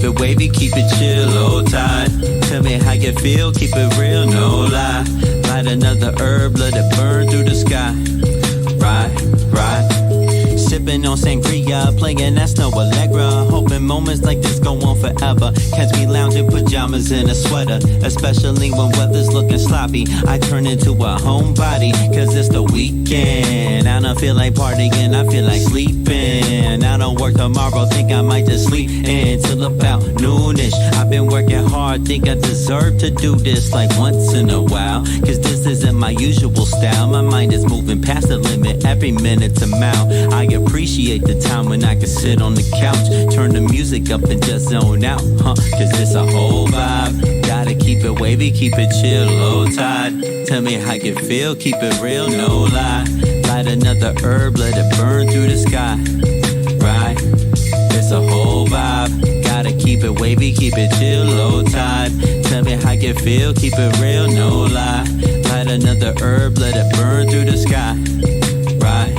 it wavy, keep it chill, low tide. Tell me how you feel, keep it real, no lie. Light another herb, let it burn through the sky. Right. Sipping on sangria, playing that snow Allegra. Hoping moments like this go on forever. Catch me lounging pajamas in a sweater, especially when weather's looking sloppy. I turn into a homebody, cause it's the weekend. I don't feel like partying, I feel like sleeping. I don't work tomorrow, think I might just sleep until about noonish. I've been working hard, think I deserve to do this like once in a while. Cause this isn't my usual style. My mind is moving past the limit, every minute's a mile. I appreciate the time when I can sit on the couch, turn the music up and just zone out, cause it's a whole vibe. Gotta keep it wavy, keep it chill, low tide. Tell me how you feel, keep it real, no lie. Light another herb, let it burn through the sky. Right, it's a whole vibe. Gotta keep it wavy, keep it chill, low tide. Tell me how you feel, keep it real, no lie. Light another herb, let it burn through the sky. Right,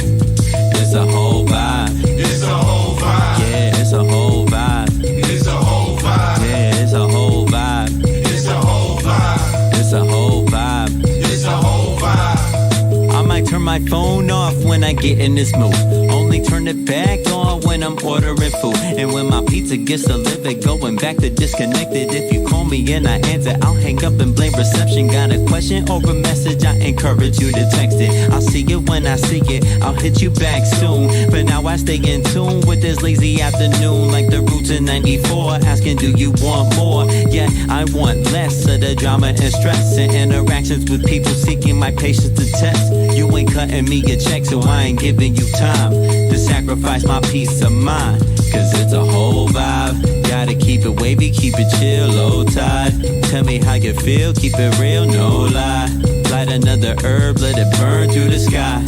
it's a whole vibe. It's a whole vibe. Yeah, it's a whole vibe. It's a whole vibe. Yeah, it's a whole vibe. It's a whole vibe. It's a whole vibe. It's a whole vibe. I might turn my phone off when I get in this mood. Only turn it back on when I'm ordering food. And when my pizza gets delivered, going back to disconnected. If you call me and I answer, I'll hang up and blame reception. Got a question or a message, I encourage you to text it. I'll see it when I see it, I'll hit you back soon. But now I stay in tune with this lazy afternoon, like the roots in 94, asking do you want more? Yeah, I want less of the drama and stress, and interactions with people seeking my patience to test. You ain't cutting me a check, so I ain't giving you time to sacrifice my peace of mind, cause it's a whole vibe. Gotta keep it wavy, keep it chill, low tide. Tell me how you feel, keep it real, no lie. Light another herb, let it burn through the sky.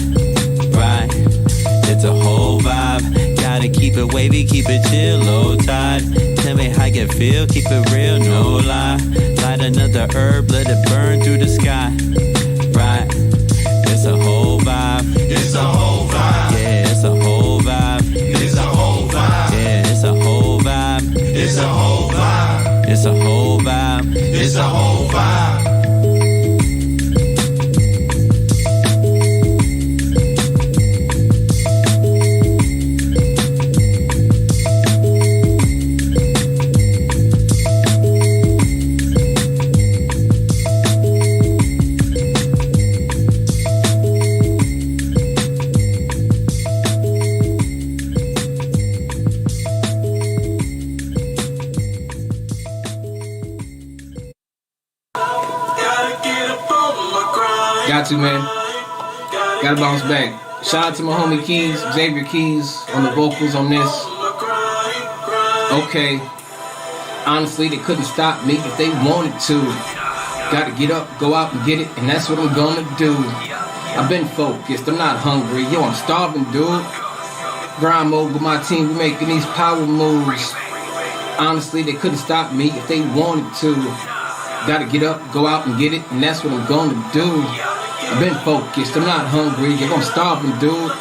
Right, it's a whole vibe. Gotta keep it wavy, keep it chill, low tide. Tell me how you feel, keep it real, no lie. Light another herb, let it burn through the sky. Right, it's a whole vibe. It's a whole vibe. Yeah, it's a whole vibe. It's a whole vibe. Yeah, it's a whole vibe. It's a whole vibe. It's a whole vibe. It's a whole vibe. Got to, man. Gotta bounce back. Shout out to my homie Keys, Xavier Keys, on the vocals on this. Okay. Honestly, they couldn't stop me if they wanted to. Gotta get up, go out and get it, and that's what I'm gonna do. I've been focused, I'm not hungry. Yo, I'm starving, dude. Grind mode with my team, we making these power moves. Honestly, they couldn't stop me if they wanted to. Gotta get up, go out and get it, and that's what I'm gonna do. I've been focused, I'm not hungry, yo, I'm starving, dude.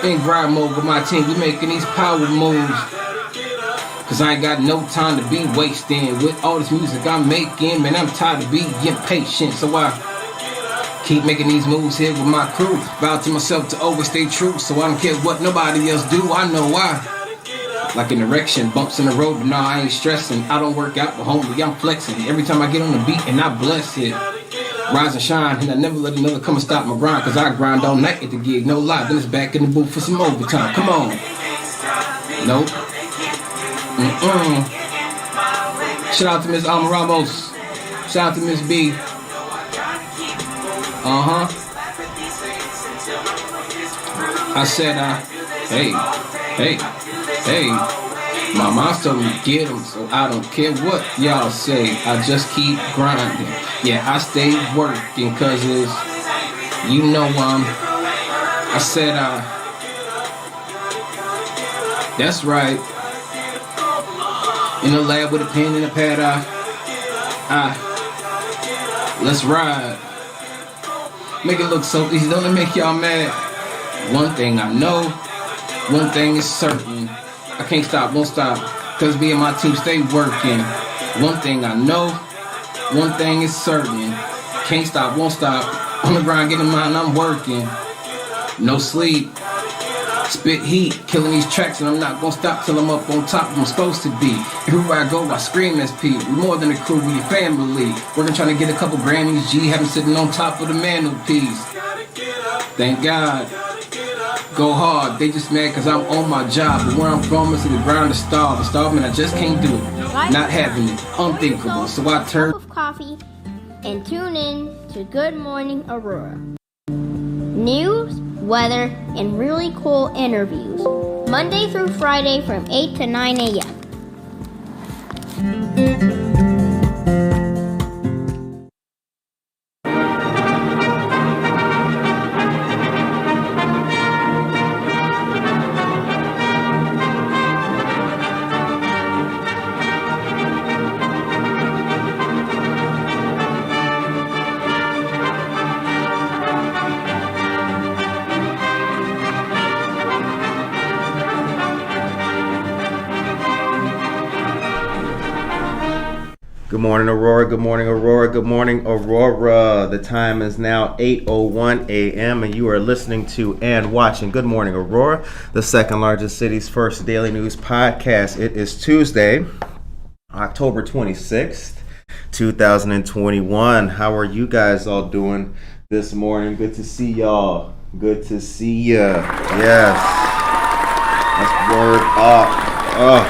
In grind mode with my team, we making these power moves. Cause I ain't got no time to be wasting with all this music I'm making. Man, I'm tired of being impatient, so I keep making these moves here with my crew. Vow to myself to always stay true, so I don't care what nobody else do, I know why. Like an erection, bumps in the road, but nah, I ain't stressing. I don't work out, but homie, I'm flexing. Every time I get on the beat and I bless it. Rise and shine, and I never let another come and stop my grind. Cause I grind all night at the gig, no lie. Then it's back in the booth for some overtime, come on. Nope. Shout out to Miss Alma Ramos. Shout out to Miss B. I said, hey, my mom's told me to get them, so I don't care what y'all say. I just keep grinding. Yeah, I stay working, cause it's, you know, I said, that's right. In the lab with a pen and a pad, let's ride. Make it look so easy, don't it make y'all mad? One thing I know, one thing is certain. I can't stop, won't stop. Cause me and my team stay working. One thing I know, one thing is certain. Can't stop, won't stop. On the grind, getting mine, I'm working. No sleep. Spit heat, killing these tracks, and I'm not gonna stop till I'm up on top where I'm supposed to be. Everywhere I go, I scream SP. We more than a crew, we a family. Working trying to get a couple Grammys, G, have them sitting on top of the mantelpiece. Thank God. Go hard, they just mad cause I'm on my job. But where I'm from is to the ground to starve. And starving, I just can't do it. Not having it, unthinkable. So I turn of coffee and tune in to Good Morning Aurora. News, weather, and really cool interviews. Monday through Friday from 8 to 9 a.m. Good morning, Aurora. Good morning, Aurora. Good morning, Aurora. The time is now 8:01 a.m. and you are listening to and watching Good Morning, Aurora, the second largest city's first daily news podcast. It is Tuesday, October 26th, 2021. How are you guys all doing this morning? Good to see y'all. Good to see ya. Yes. Let's word up. Oh,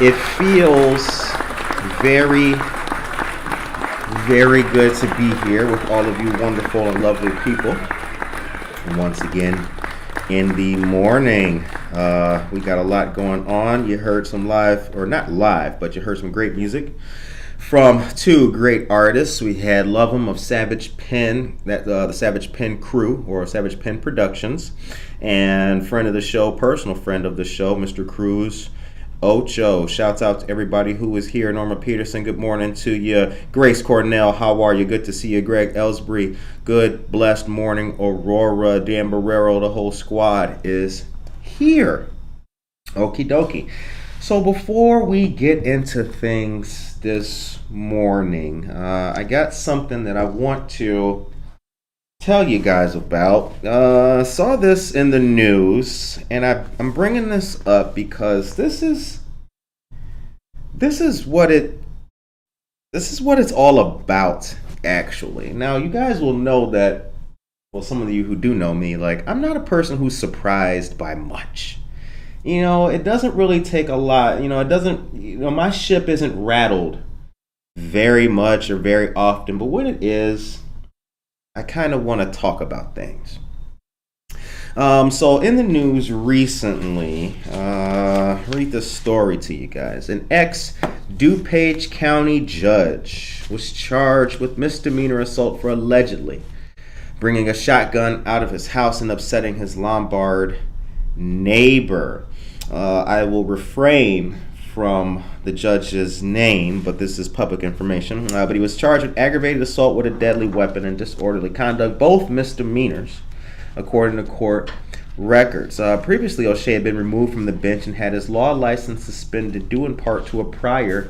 it feels very, very good to be here with all of you wonderful and lovely people. Once again, in the morning, we got a lot going on. You heard some live, or not live, but you heard some great music from two great artists. We had Love 'Em of Savage Pen, the Savage Pen crew, or Savage Pen Productions, and friend of the show, personal friend of the show, Mr. Cruz Ocho. Shouts out to everybody who is here. Norma Peterson, good morning to you. Grace Cornell, how are you? Good to see you. Greg Ellsbury, good, blessed morning. Aurora, Dan Barrero, the whole squad is here. Okie dokie. So before we get into things this morning, I got something that I want to tell you guys about. Saw this in the news, and I'm bringing this up because this is what it's all about, actually. Now, you guys will know that, well, some of you who do know me, like, I'm not a person who's surprised by much. You know, it doesn't really take a lot. My ship isn't rattled very much or very often, but when it is, I kind of want to talk about things. So in the news recently, read this story to you guys. An ex-DuPage County judge was charged with misdemeanor assault for allegedly bringing a shotgun out of his house and upsetting his Lombard neighbor. I will refrain from the judge's name, but this is public information. But he was charged with aggravated assault with a deadly weapon and disorderly conduct, both misdemeanors, according to court records. Previously, O'Shea had been removed from the bench and had his law license suspended due in part to a prior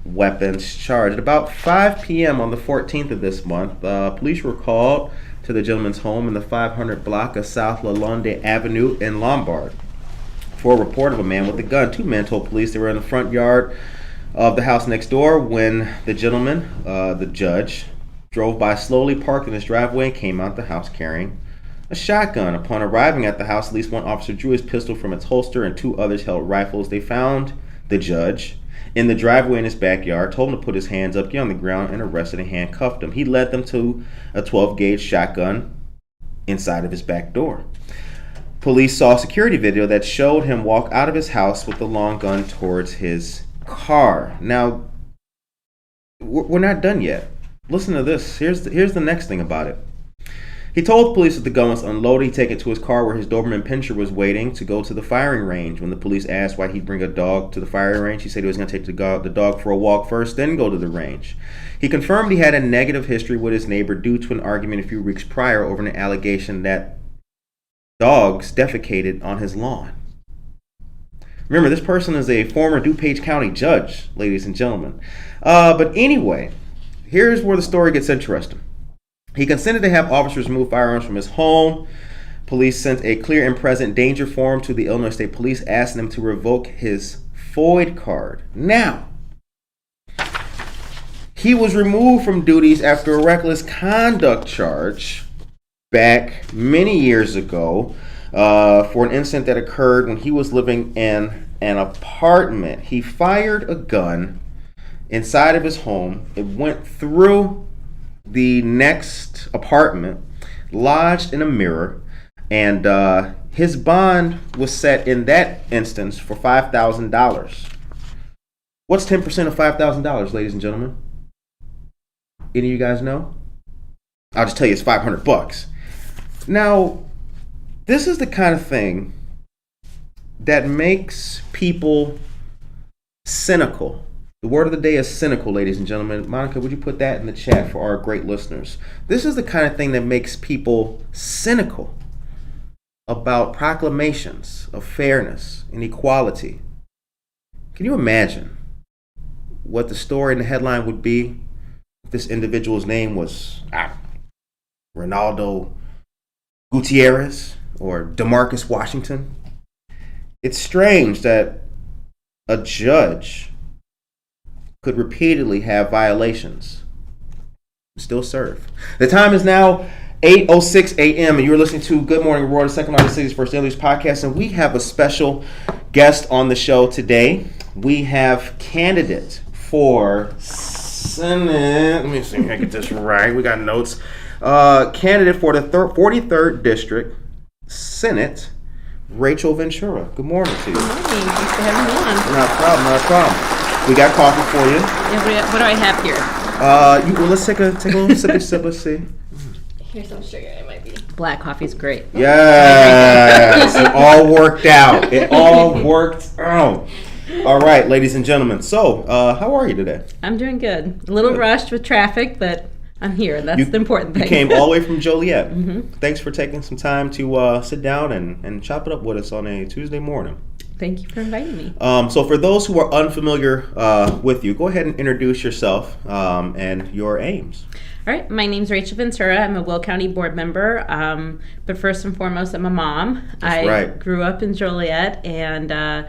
weapons charge. At about 5 p.m. on the 14th of this month, police were called to the gentleman's home in the 500 block of South Lalonde Avenue in Lombard for a report of a man with a gun. Two men told police they were in the front yard of the house next door when the gentleman, the judge, drove by slowly, parked in his driveway, and came out the house carrying a shotgun. Upon arriving at the house, at least one officer drew his pistol from its holster and two others held rifles. They found the judge in the driveway in his backyard, told him to put his hands up, get on the ground, and arrested and handcuffed him. He led them to a 12-gauge shotgun inside of his back door. Police saw a security video that showed him walk out of his house with the long gun towards his car. Now, we're not done yet. Listen to this. Here's the next thing about it. He told police that the gun was unloaded. He'd take it to his car where his Doberman Pinscher was waiting to go to the firing range. When the police asked why he'd bring a dog to the firing range, he said he was going to take the dog for a walk first, then go to the range. He confirmed he had a negative history with his neighbor due to an argument a few weeks prior over an allegation that dogs defecated on his lawn. Remember, this person is a former DuPage County judge, ladies and gentlemen. But anyway, here's where the story gets interesting. He consented to have officers remove firearms from his home. Police sent a clear and present danger form to the Illinois State Police asking them to revoke his FOID card. Now, he was removed from duties after a reckless conduct charge back many years ago for an incident that occurred when he was living in an apartment. He fired a gun inside of his home. It went through the next apartment, lodged in a mirror, and his bond was set in that instance for $5,000. What's 10% of $5,000, ladies and gentlemen? Any of you guys know? I'll just tell you it's $500. Now, this is the kind of thing that makes people cynical. The word of the day is cynical, ladies and gentlemen. Monica, would you put that in the chat for our great listeners? This is the kind of thing that makes people cynical about proclamations of fairness and equality. Can you imagine what the story and the headline would be if this individual's name was Ronaldo Gutierrez or DeMarcus Washington? It's strange that a judge could repeatedly have violations and still serve. The time is now 8:06 a.m. and you're listening to Good Morning Aurora, the second largest city's first daily podcast, and we have a special guest on the show today. We have candidate for Senate. Let me see if I get this right. We got notes. Candidate for the 43rd District Senate, Rachel Ventura. Good morning to you. Good morning. Thanks for having me on. Not a problem. Not a problem. We got coffee for you. Yeah, what do I have here? Well, let's take a little sip. Let's see. Here's some sugar. It might be. Black coffee's great. Yes, it all worked out. It all worked out. All right, ladies and gentlemen. So, how are you today? I'm doing good. A little rushed with traffic, but I'm here. That's the important thing. You came all the way from Joliet. Mm-hmm. Thanks for taking some time to sit down and chop it up with us on a Tuesday morning. Thank you for inviting me. So for those who are unfamiliar with you, go ahead and introduce yourself and your aims. All right, my name's Rachel Ventura. I'm a Will County board member, but first and foremost, I'm a mom. I grew up in Joliet and I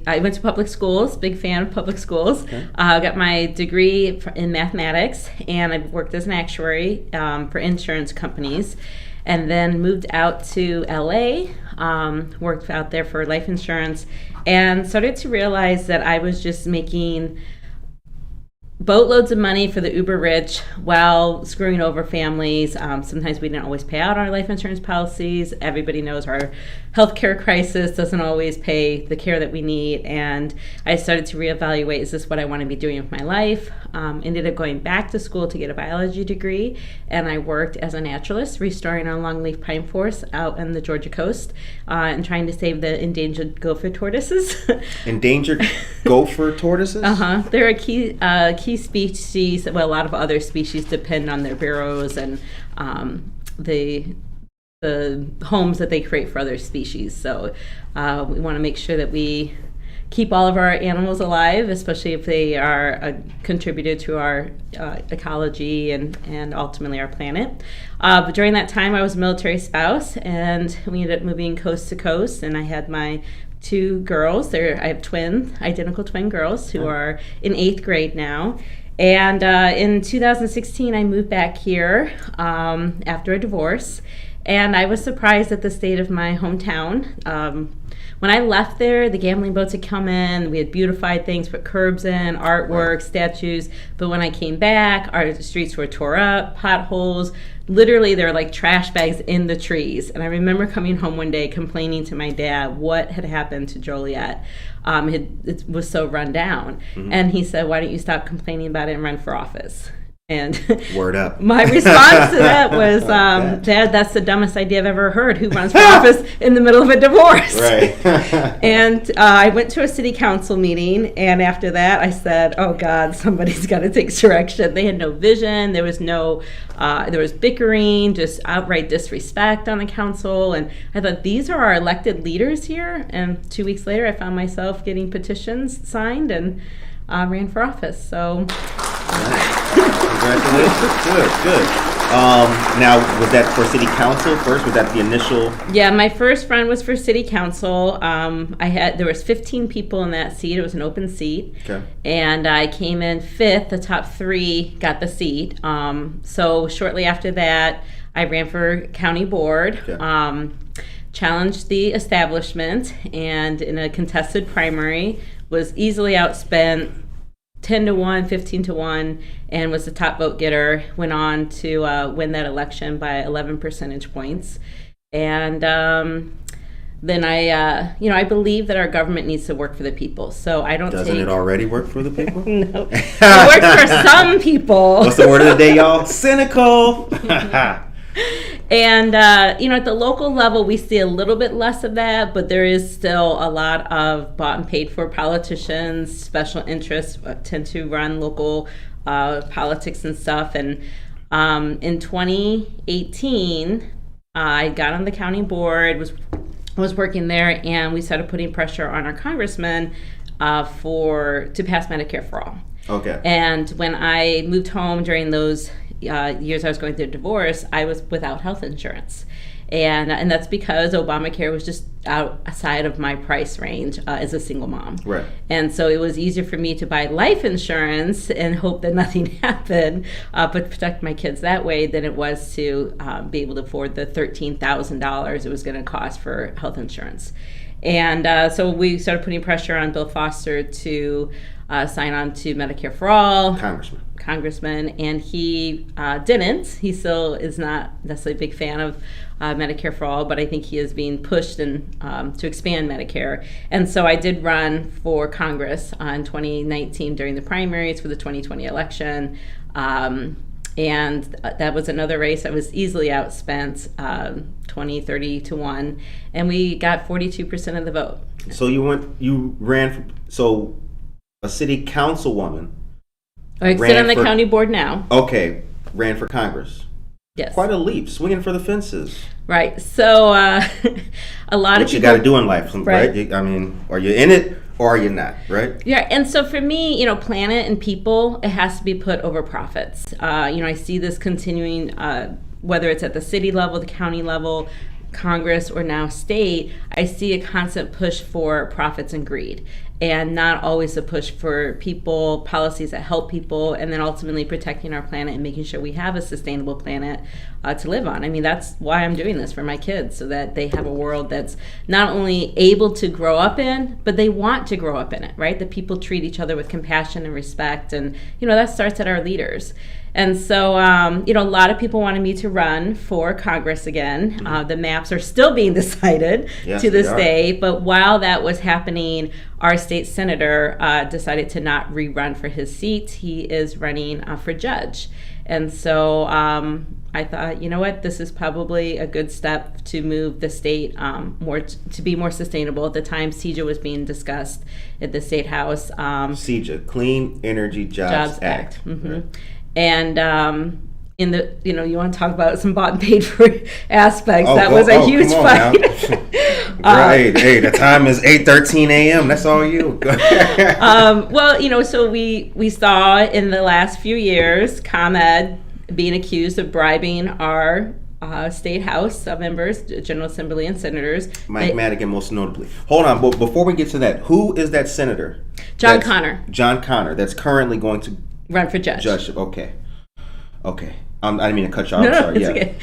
went to public schools, big fan of public schools. Okay. Got my degree in mathematics, and I worked as an actuary for insurance companies, and then moved out to LA, worked out there for life insurance, and started to realize that I was just making boatloads of money for the uber rich while screwing over families. Sometimes we didn't always pay out our life insurance policies. Everybody knows our healthcare crisis doesn't always pay the care that we need. And I started to reevaluate, is this what I want to be doing with my life? Ended up going back to school to get a biology degree. And I worked as a naturalist, restoring our longleaf pine forests out on the Georgia coast and trying to save the endangered gopher tortoises. Endangered gopher tortoises? They're a key species. Well, a lot of other species depend on their burrows and the homes that they create for other species. So we want to make sure that we keep all of our animals alive, especially if they are a contributor to our ecology and ultimately our planet. But during that time, I was a military spouse, and we ended up moving coast to coast, and I had my two girls. I have identical twin girls who are in 8th grade now. And in 2016, I moved back here after a divorce. And I was surprised at the state of my hometown. When I left there, the gambling boats had come in. We had beautified things, put curbs in, artwork, statues. But when I came back, our streets were tore up, potholes. Literally, there were like trash bags in the trees. And I remember coming home one day complaining to my dad what had happened to Joliet. It was so run down. Mm-hmm. And he said, why don't you stop complaining about it and run for office? And Word up. my response to that was, Dad, that's the dumbest idea I've ever heard. Who runs for office in the middle of a divorce? Right. And I went to a city council meeting, and after that I said, oh God, somebody's got to take direction. They had no vision. There was there was bickering, just outright disrespect on the council. And I thought, these are our elected leaders here. And 2 weeks later, I found myself getting petitions signed and ran for office. So Congratulations. Good. Now, was that for city council first? Was that the initial? Yeah, my first run was for city council. There was 15 people in that seat. It was an open seat. Okay. And I came in 5th. The top 3 got the seat. So shortly after that, I ran for county board. Okay. Challenged the establishment, and in a contested primary was easily outspent 10-1, 15-1, and was the top vote getter. Went on to win that election by 11 percentage points. And then I believe that our government needs to work for the people. So I don't Doesn't it already work for the people? No. It works for some people. What's the word of the day, y'all? Cynical. And, at the local level, we see a little bit less of that, but there is still a lot of bought and paid for politicians. Special interests tend to run local politics and stuff. And in 2018, I got on the county board, was working there, and we started putting pressure on our congressman to pass Medicare for all. Okay. And when I moved home during those years I was going through a divorce, I was without health insurance. And that's because Obamacare was just outside of my price range as a single mom. Right. And so it was easier for me to buy life insurance and hope that nothing happened, but protect my kids that way, than it was to be able to afford the $13,000 it was going to cost for health insurance. And so we started putting pressure on Bill Foster to sign on to Medicare for All. Congressman, and he didn't. He still is not necessarily a big fan of Medicare for All, but I think he is being pushed to expand Medicare. And so I did run for Congress in 2019 during the primaries for the 2020 election. And that was another race. I was easily outspent 20-30-1, and we got 42% of the vote. So you ran so a city councilwoman. I sit on the county board now. Okay, ran for Congress. Yes. Quite a leap, swinging for the fences. Right. So a lot of people. What you got to do in life, right? Right? I mean, are you in it or are you not, right? Yeah. And so for me, planet and people, it has to be put over profits. I see this continuing, whether it's at the city level, the county level, Congress, or now state. I see a constant push for profits and greed, and not always a push for people, policies that help people, and then ultimately protecting our planet and making sure we have a sustainable planet to live on. I mean, that's why I'm doing this for my kids, so that they have a world that's not only able to grow up in, but they want to grow up in it, right? That people treat each other with compassion and respect, and that starts at our leaders. And so, a lot of people wanted me to run for Congress again. The maps are still being decided to this day. But while that was happening, our state senator decided to not rerun for his seat. He is running for judge. And so I thought, this is probably a good step to move the state more to be more sustainable. At the time, CEJA was being discussed at the State House. CEJA, Clean Energy Jobs Act. Mm-hmm. Right. And in the, you want to talk about some bought and paid for aspects. That was a huge fight. Right. Hey, the time is 8:13 a.m. That's all you. So we saw in the last few years ComEd being accused of bribing our state house members, General Assembly and senators. Mike Madigan, most notably. Hold on, but before we get to that, who is that senator? John Connor. John Connor. That's currently going to run for judge. Okay. I didn't mean to cut you off. No, sorry. It's okay.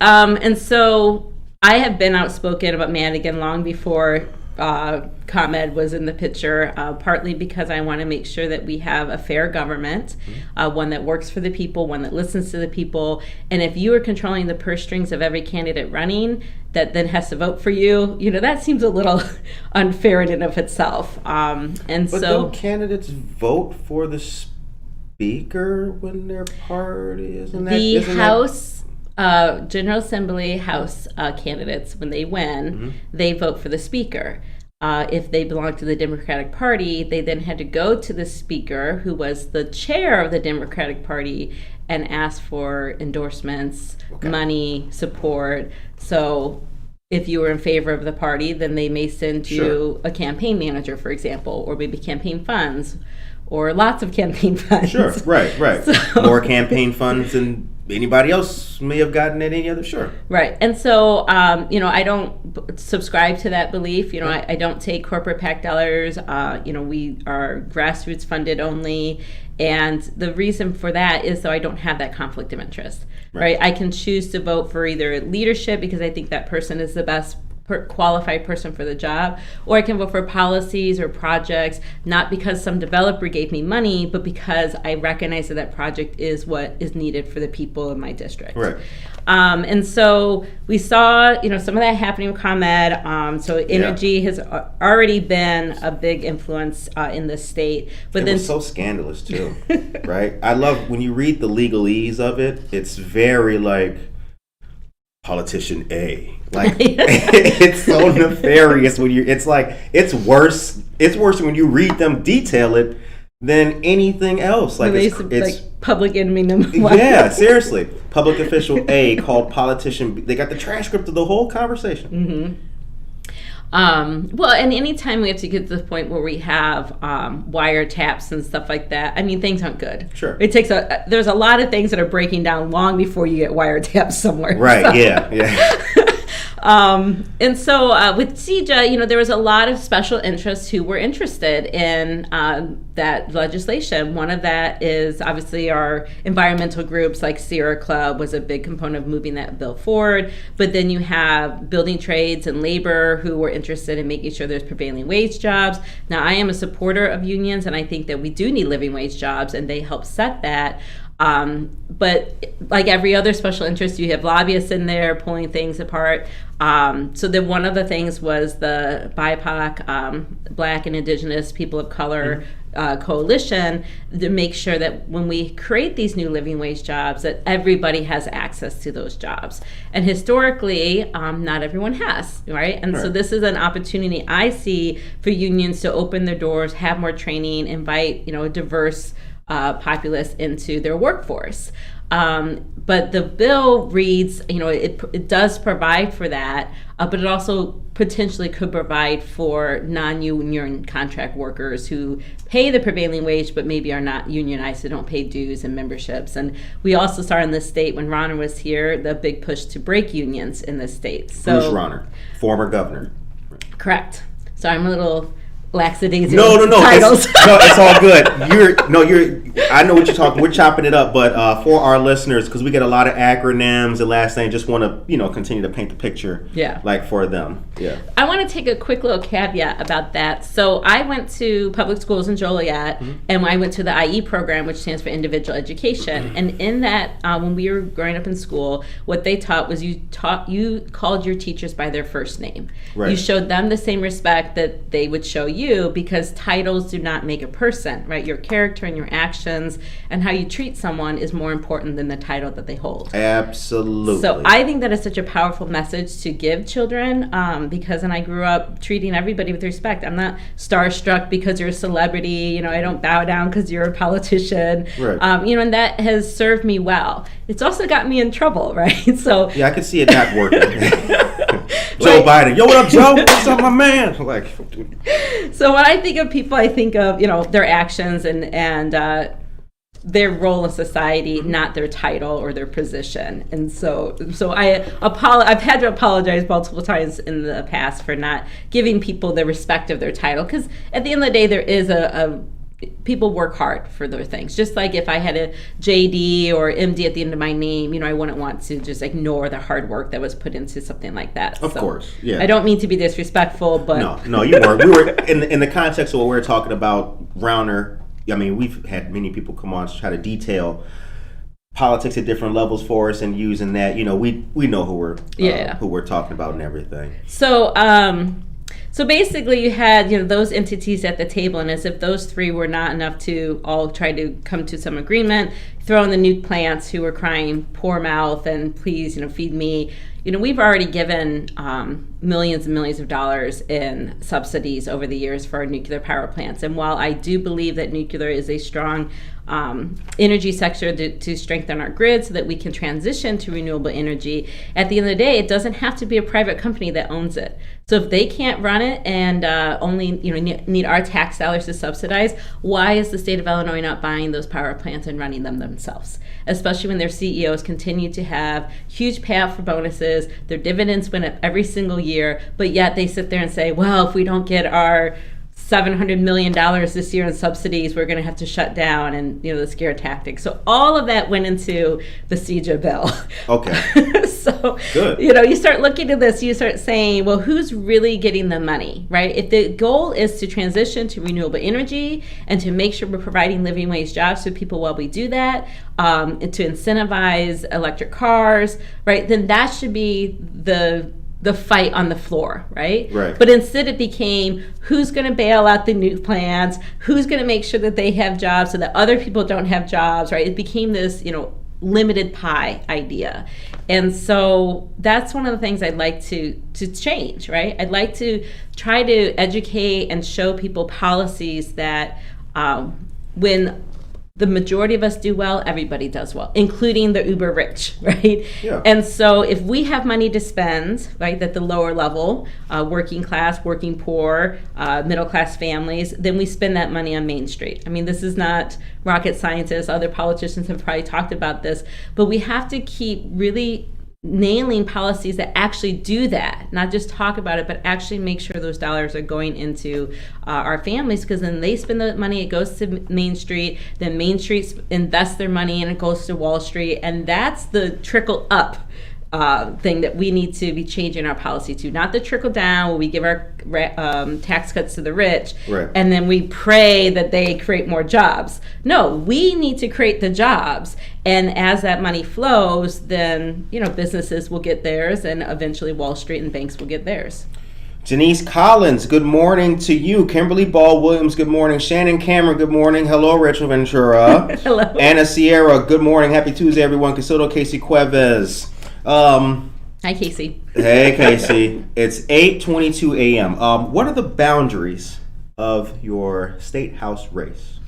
And so I have been outspoken about Madigan long before ComEd was in the picture, partly because I want to make sure that we have a fair government, one that works for the people, one that listens to the people. And if you are controlling the purse strings of every candidate running that then has to vote for you, that seems a little unfair in and of itself. But don't candidates vote for the speaker when their party isn't that The isn't House General Assembly House candidates, when they win, they vote for the speaker. If they belong to the Democratic Party, they then had to go to the speaker, who was the chair of the Democratic Party, and ask for endorsements, money, support. So if you were in favor of the party, then they may send you a campaign manager, for example, or maybe campaign funds, or lots of campaign funds. Sure, right. So, more campaign funds than anybody else may have gotten at any other. Sure. Right. And so, I don't subscribe to that belief. I don't take corporate PAC dollars. We are grassroots funded only. And the reason for that is so I don't have that conflict of interest. Right. I can choose to vote for either leadership because I think that person is the best qualified person for the job, or I can vote for policies or projects, not because some developer gave me money, but because I recognize that project is what is needed for the people in my district. Right. And so we saw, some of that happening with ComEd. So energy has already been a big influence in the state. But it was so scandalous too, right? I love when you read the legalese of it. It's very like politician A. Like it's so nefarious when it's worse when you read them detail it than anything else. Like it's public enemy number one. Yeah, seriously. Public official A called politician B. They got the transcript of the whole conversation. Well, and anytime we have to get to the point where we have wiretaps and stuff like that, things aren't good. Sure. There's a lot of things that are breaking down long before you get wiretaps somewhere. Right, so. Yeah. And so with CEJA, there was a lot of special interests who were interested in that legislation. One of that is obviously our environmental groups, like Sierra Club was a big component of moving that bill forward. But then you have building trades and labor who were interested in making sure there's prevailing wage jobs. Now, I am a supporter of unions, and I think that we do need living wage jobs, and they help set that. But like every other special interest, you have lobbyists in there pulling things apart. So then one of the things was the BIPOC, Black and Indigenous People of Color Coalition, to make sure that when we create these new living wage jobs, that everybody has access to those jobs. And historically, not everyone has, right? And so this is an opportunity I see for unions to open their doors, have more training, invite, a diverse populace into their workforce. But the bill reads, it does provide for that, but it also potentially could provide for non-union contract workers who pay the prevailing wage but maybe are not unionized, so don't pay dues and memberships. And we also saw in the state, when Ronner was here, the big push to break unions in the state. So, Bruce Ronner, former governor. Correct. So I'm a little lackadaisical No. titles. It's all good. I know what you're talking. We're chopping it up, but for our listeners, because we get a lot of acronyms and last name, just want to continue to paint the picture. Yeah. Like for them. Yeah. I want to take a quick little caveat about that. So I went to public schools in Joliet, and I went to the IE program, which stands for Individual Education. And in that, when we were growing up in school, what they taught was you called your teachers by their first name. Right. You showed them the same respect that they would show you, because titles do not make a person, right? Your character and your actions and how you treat someone is more important than the title that they hold. Absolutely. So I think that is such a powerful message to give children, because I grew up treating everybody with respect. I'm not starstruck because you're a celebrity. I don't bow down because you're a politician. Right. And that has served me well. It's also got me in trouble, right? So yeah, I could see it not working. Joe Biden. Yo, what up, Joe? What's up, my man? Like, so when I think of people, I think of their actions and their role in society, not their title or their position. And so I've had to apologize multiple times in the past for not giving people the respect of their title, because at the end of the day, there is people work hard for their things. Just like if I had a JD or MD at the end of my name, I wouldn't want to just ignore the hard work that was put into something like that. Of course, yeah. I don't mean to be disrespectful, but no, you weren't. We were in the context of what we were talking about. Rauner. We've had many people come on to try to detail politics at different levels for us, and using that, we know who we're talking about and everything. So So basically, you had those entities at the table, and as if those three were not enough to all try to come to some agreement, throw in the nuke plants who were crying poor mouth and please feed me. We've already given millions and millions of dollars in subsidies over the years for our nuclear power plants. And while I do believe that nuclear is a strong energy sector to strengthen our grid so that we can transition to renewable energy, at the end of the day, it doesn't have to be a private company that owns it. So if they can't run it and only need our tax dollars to subsidize, why is the state of Illinois not buying those power plants and running them themselves? Especially when their CEOs continue to have huge payout for bonuses, their dividends went up every single year, but yet they sit there and say, well, if we don't get our $700 million this year in subsidies, we're going to have to shut down, and the scare tactics. So all of that went into the CEJA bill. Okay. So good. You start looking at this, you start saying, well, who's really getting the money, right? If the goal is to transition to renewable energy and to make sure we're providing living wage jobs to people while we do that, and to incentivize electric cars, right? Then that should be the fight on the floor, right? Right. But instead it became who's going to bail out the nuke plants, who's going to make sure that they have jobs so that other people don't have jobs, right? It became this, limited pie idea. And so that's one of the things I'd like to change, right? I'd like to try to educate and show people policies that when the majority of us do well, everybody does well, including the uber rich, right? Yeah. And so if we have money to spend, right, at the lower level, working class, working poor, middle class families, then we spend that money on Main Street. I mean, this is not rocket science. Other politicians have probably talked about this, but we have to keep really nailing policies that actually do that, not just talk about it, but actually make sure those dollars are going into our families, because then they spend the money, it goes to Main Street, then Main Street invests their money and it goes to Wall Street, and that's the trickle up thing that we need to be changing our policy to, not the trickle down where we give our tax cuts to the rich, right, and then we pray that they create more jobs. No, we need to create the jobs, and as that money flows, then businesses will get theirs, and eventually Wall Street and banks will get theirs. Janice Collins, good morning to you. Kimberly Ball Williams, good morning. Shannon Cameron, good morning. Hello, Rachel Ventura. Hello. Anna Sierra, good morning. Happy Tuesday, everyone. Casildo Casey Cuevas. Hi, Casey. Hey, Casey. It's 8:22 a.m. What are the boundaries of your state house race?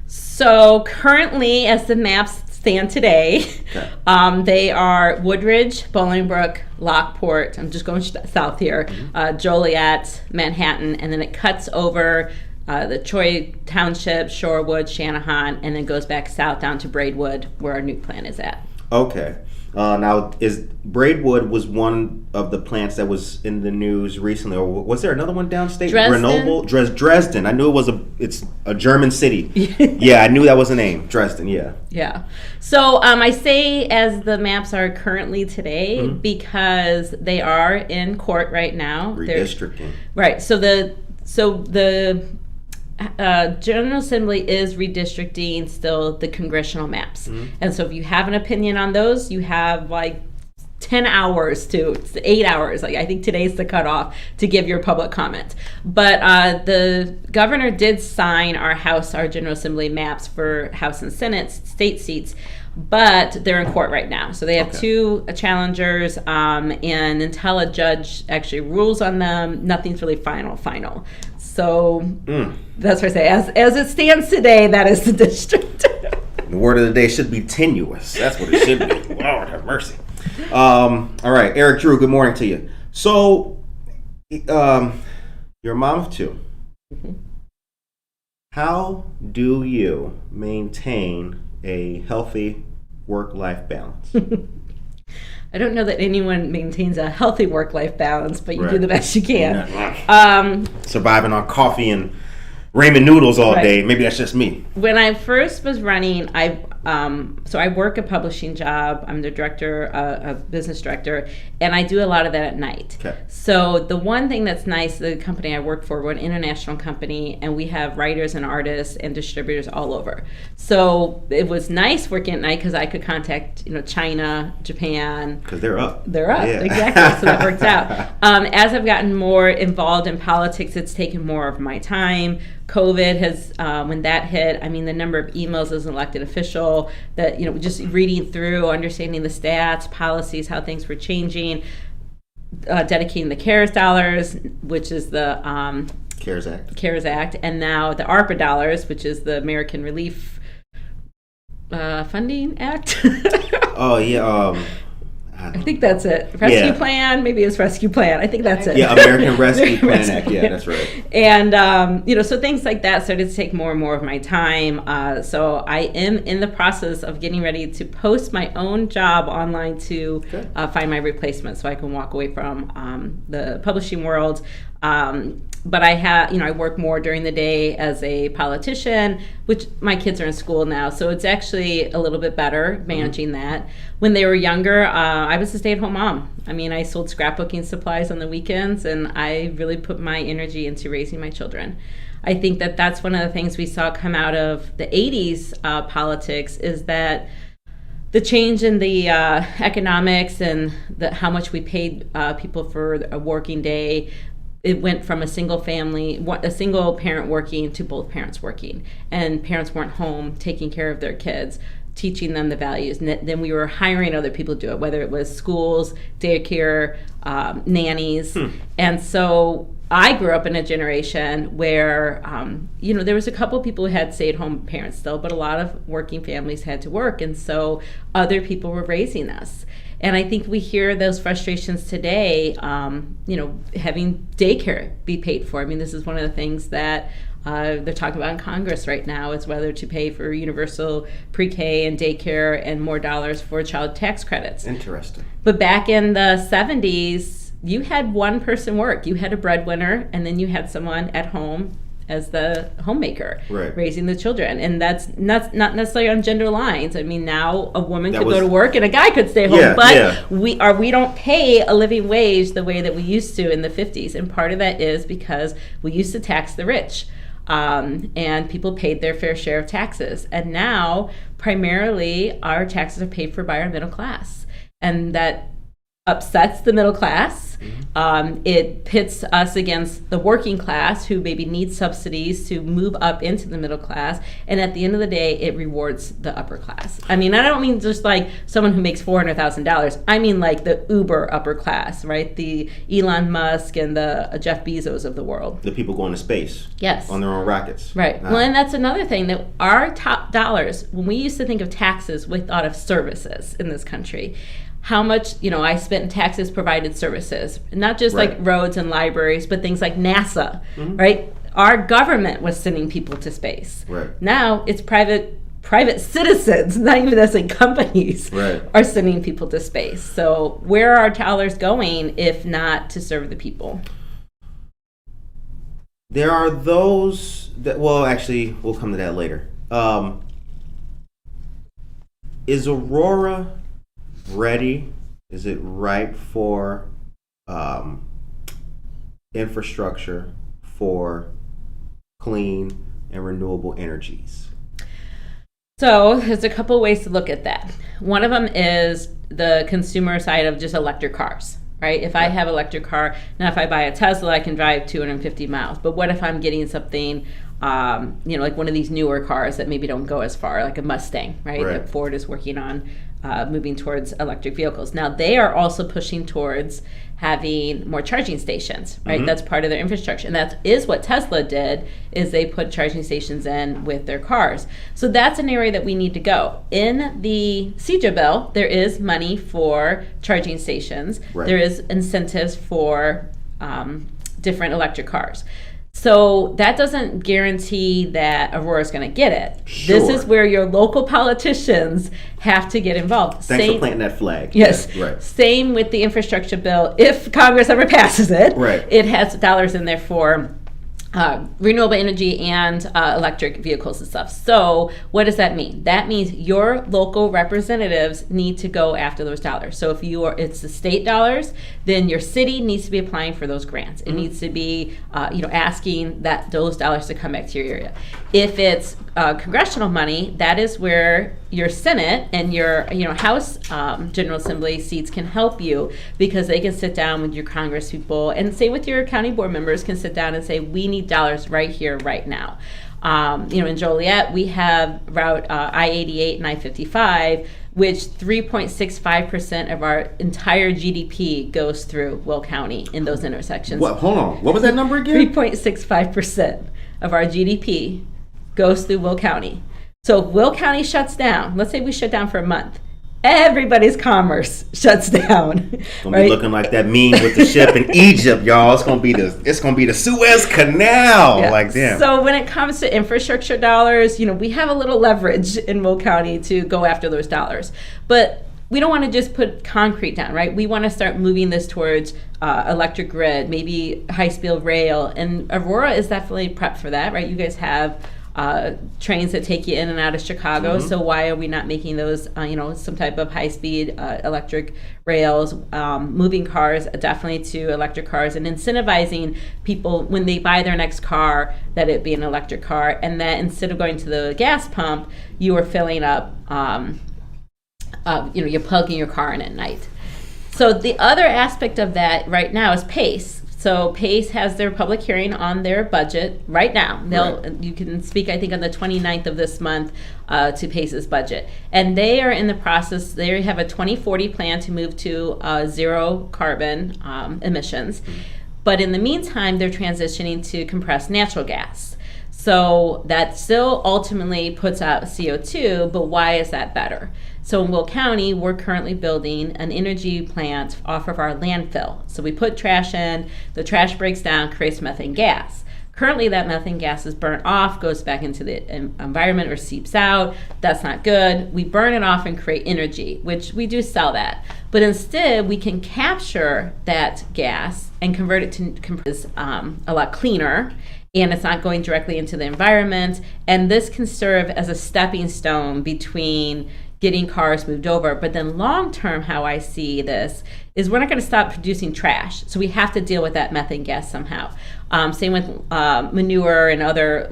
So currently, as the maps stand today, Okay. they are Woodridge, Bolingbrook, Lockport. I'm just going south here. Joliet, Manhattan, and then it cuts over the Troy Township, Shorewood, Shanahan, and then goes back south down to Braidwood, where our nuke plant is at. Okay. Now, is Braidwood was one of the plants that was in the news recently, or was there another one downstate? Dresden. Grenoble? Dresden. I knew it's a German city. Yeah, I knew that was the name. Dresden, yeah. Yeah. So I say as the maps are currently today because they are in court right now. Redistricting. Right. So the General Assembly is redistricting still the congressional maps. And so if you have an opinion on those, you have like 10 hours to 8 hours. Like I think today's the cutoff to give your public comment. But the governor did sign our General Assembly maps for House and Senate state seats, but they're in court right now. So they have two challengers, and until a judge actually rules on them, nothing's really final. So that's what I say. As it stands today, that is the district. The word of the day should be tenuous. That's what it should be. Lord have mercy. All right, Eric Drew, good morning to you. So, you're a mom of two. How do you maintain a healthy work-life balance? I don't know that anyone maintains a healthy work-life balance, but you do the best you can. Surviving on coffee and ramen noodles all day. Maybe that's just me. When I first was running, So I work a publishing job. I'm the director, a business director, and I do a lot of that at night. Okay. So the one thing that's nice, the company I work for, we're an international company, and we have writers and artists and distributors all over. So it was nice working at night because I could contact, China, Japan. Because they're up. They're up, Yeah. exactly. So that works out. As I've gotten more involved in politics, it's taken more of my time. COVID has, when that hit, I mean, the number of emails as an elected official, that, just reading through, understanding the stats, policies, how things were changing, dedicating the CARES dollars, which is the CARES Act, and now the ARPA dollars, which is the American Relief Funding Act. Oh, yeah. I think that's it. Rescue Plan, maybe it's Rescue Plan. I think that's it. Yeah, American Rescue Plan Act. Yeah, that's right. And, so things like that started to take more and more of my time. So I am in the process of getting ready to post my own job online to find my replacement so I can walk away from the publishing world. But I have, I work more during the day as a politician, which my kids are in school now, so it's actually a little bit better managing that. When they were younger, I was a stay-at-home mom. I mean, I sold scrapbooking supplies on the weekends, and I really put my energy into raising my children. I think that that's one of the things we saw come out of the 80s politics, is that the change in the economics and how much we paid people for a working day. It went from a single parent working to both parents working, and parents weren't home taking care of their kids, teaching them the values. And then we were hiring other people to do it, whether it was schools, daycare, nannies. And so I grew up in a generation where, there was a couple of people who had stay-at-home parents still, but a lot of working families had to work, and so other people were raising us. And I think we hear those frustrations today, having daycare be paid for. I mean, this is one of the things that they're talking about in Congress right now, is whether to pay for universal pre-K and daycare and more dollars for child tax credits. Interesting. But back in the 70s, you had one person work. You had a breadwinner, and then you had someone at home as the homemaker, raising the children. And that's not necessarily on gender lines. I mean, now a woman could go to work and a guy could stay home, but we don't pay a living wage the way that we used to in the 50s. And part of that is because we used to tax the rich, and people paid their fair share of taxes. And now, primarily, our taxes are paid for by our middle class. And that upsets the middle class. It pits us against the working class, who maybe need subsidies to move up into the middle class. And at the end of the day, it rewards the upper class. I mean, I don't mean just like someone who makes $400,000. I mean like the uber upper class, right? The Elon Musk and the Jeff Bezos of the world. The people going to space. Yes. On their own rockets. Right. Well, and that's another thing, that our top dollars, when we used to think of taxes, we thought of services in this country. How much, I spent in taxes provided services, not just like roads and libraries, but things like NASA, right? Our government was sending people to space. Right. Now it's private citizens, not even necessarily companies, are sending people to space. So where are our dollars going if not to serve the people? There are those that, actually, we'll come to that later. Is Aurora ready? Is it ripe for infrastructure for clean and renewable energies? So there's a couple ways to look at that. One of them is the consumer side of just electric cars, right? If I have an electric car, now if I buy a Tesla, I can drive 250 miles. But what if I'm getting something, like one of these newer cars that maybe don't go as far, like a Mustang, right? That Ford is working on moving towards electric vehicles. Now they are also pushing towards having more charging stations, right? That's part of their infrastructure. And that is what Tesla did, is they put charging stations in with their cars. So that's an area that we need to go. In the CEJA bill, there is money for charging stations. There is incentives for different electric cars. So that doesn't guarantee that Aurora's going to get it. This is where your local politicians have to get involved. Thanks for planting that flag. Yes. Same with the infrastructure bill. If Congress ever passes it, it has dollars in there for renewable energy and electric vehicles and stuff. So what does that mean? That means your local representatives need to go after those dollars. So if it's the state dollars, then your city needs to be applying for those grants. It needs to be asking that those dollars to come back to your area. If it's congressional money, that is where your Senate and your House General Assembly seats can help you, because they can sit down with your Congress people, and say with your county board members can sit down and say, we need dollars right here, right now. In Joliet, we have Route I-88 and I-55, which 3.65% of our entire GDP goes through Will County in those intersections. What? Hold on. What was that number again? 3.65% of our GDP goes through Will County. So if Will County shuts down, let's say we shut down for a month, everybody's commerce shuts down. It's gonna be looking like that meme with the ship in Egypt, y'all. It's gonna be the Suez Canal. Yeah. Like, damn. So when it comes to infrastructure dollars, we have a little leverage in Will County to go after those dollars. But we don't want to just put concrete down, right? We want to start moving this towards electric grid, maybe high-speed rail. And Aurora is definitely prepped for that, right? You guys have trains that take you in and out of Chicago. So why are we not making those, some type of high-speed electric rails, moving cars definitely to electric cars, and incentivizing people when they buy their next car that it be an electric car, and that instead of going to the gas pump, you are filling up, you're plugging your car in at night. So the other aspect of that right now is PACE. So PACE has their public hearing on their budget right now. You can speak, I think, on the 29th of this month to PACE's budget. And they are in the process, they have a 2040 plan to move to zero carbon emissions. But in the meantime, they're transitioning to compressed natural gas. So that still ultimately puts out CO2, but why is that better? So in Will County, we're currently building an energy plant off of our landfill. So we put trash in, the trash breaks down, creates methane gas. Currently, that methane gas is burnt off, goes back into the environment or seeps out. That's not good. We burn it off and create energy, which we do sell that. But instead, we can capture that gas and convert it to compress a lot cleaner, and it's not going directly into the environment. And this can serve as a stepping stone between getting cars moved over. But then long term, how I see this is we're not going to stop producing trash. So we have to deal with that methane gas somehow. Same with manure and other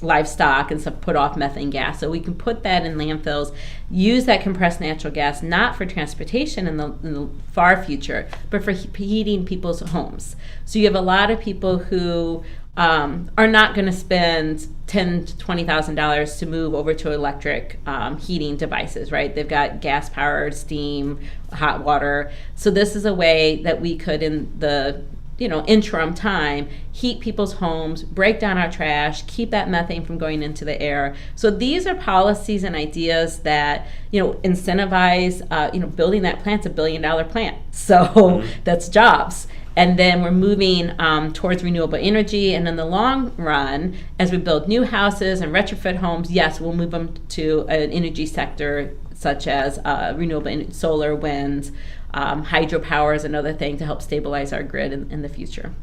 livestock and stuff put off methane gas. So we can put that in landfills, use that compressed natural gas, not for transportation in the far future, but for heating people's homes. So you have a lot of people who are not going to spend $10,000 to $20,000 to move over to electric heating devices, right? They've got gas powered, steam, hot water. So this is a way that we could, in the interim time, heat people's homes, break down our trash, keep that methane from going into the air. So these are policies and ideas that incentivize building that plant's $1 billion plant. So that's jobs. And then we're moving towards renewable energy. And in the long run, as we build new houses and retrofit homes, yes, we'll move them to an energy sector such as renewable solar, wind, hydropower is another thing to help stabilize our grid in the future.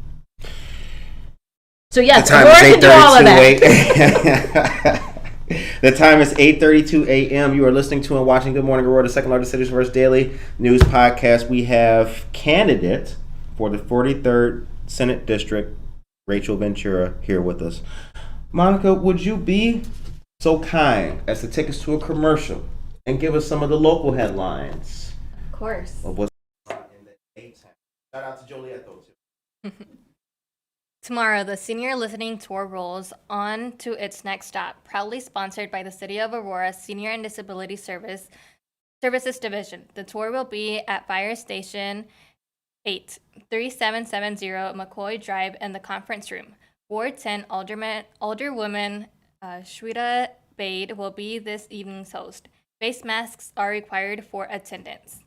So yes, Aurora can do all of that. The time is 8:32 a.m. You are listening to and watching Good Morning Aurora, the second largest Cities First daily news podcast. We have candidate for the 43rd Senate District, Rachel Ventura, here with us. Monica, would you be so kind as to take us to a commercial and give us some of the local headlines? Of course. Of what's in the A-Town. Shout out to Joliet, though, too. Tomorrow, the senior listening tour rolls on to its next stop, proudly sponsored by the City of Aurora Senior and Disability Services Division. The tour will be at Fire Station 8, 3770 McCoy Drive in the conference room. Ward 10 Alderwoman Shweta Bade will be this evening's host. Face masks are required for attendance.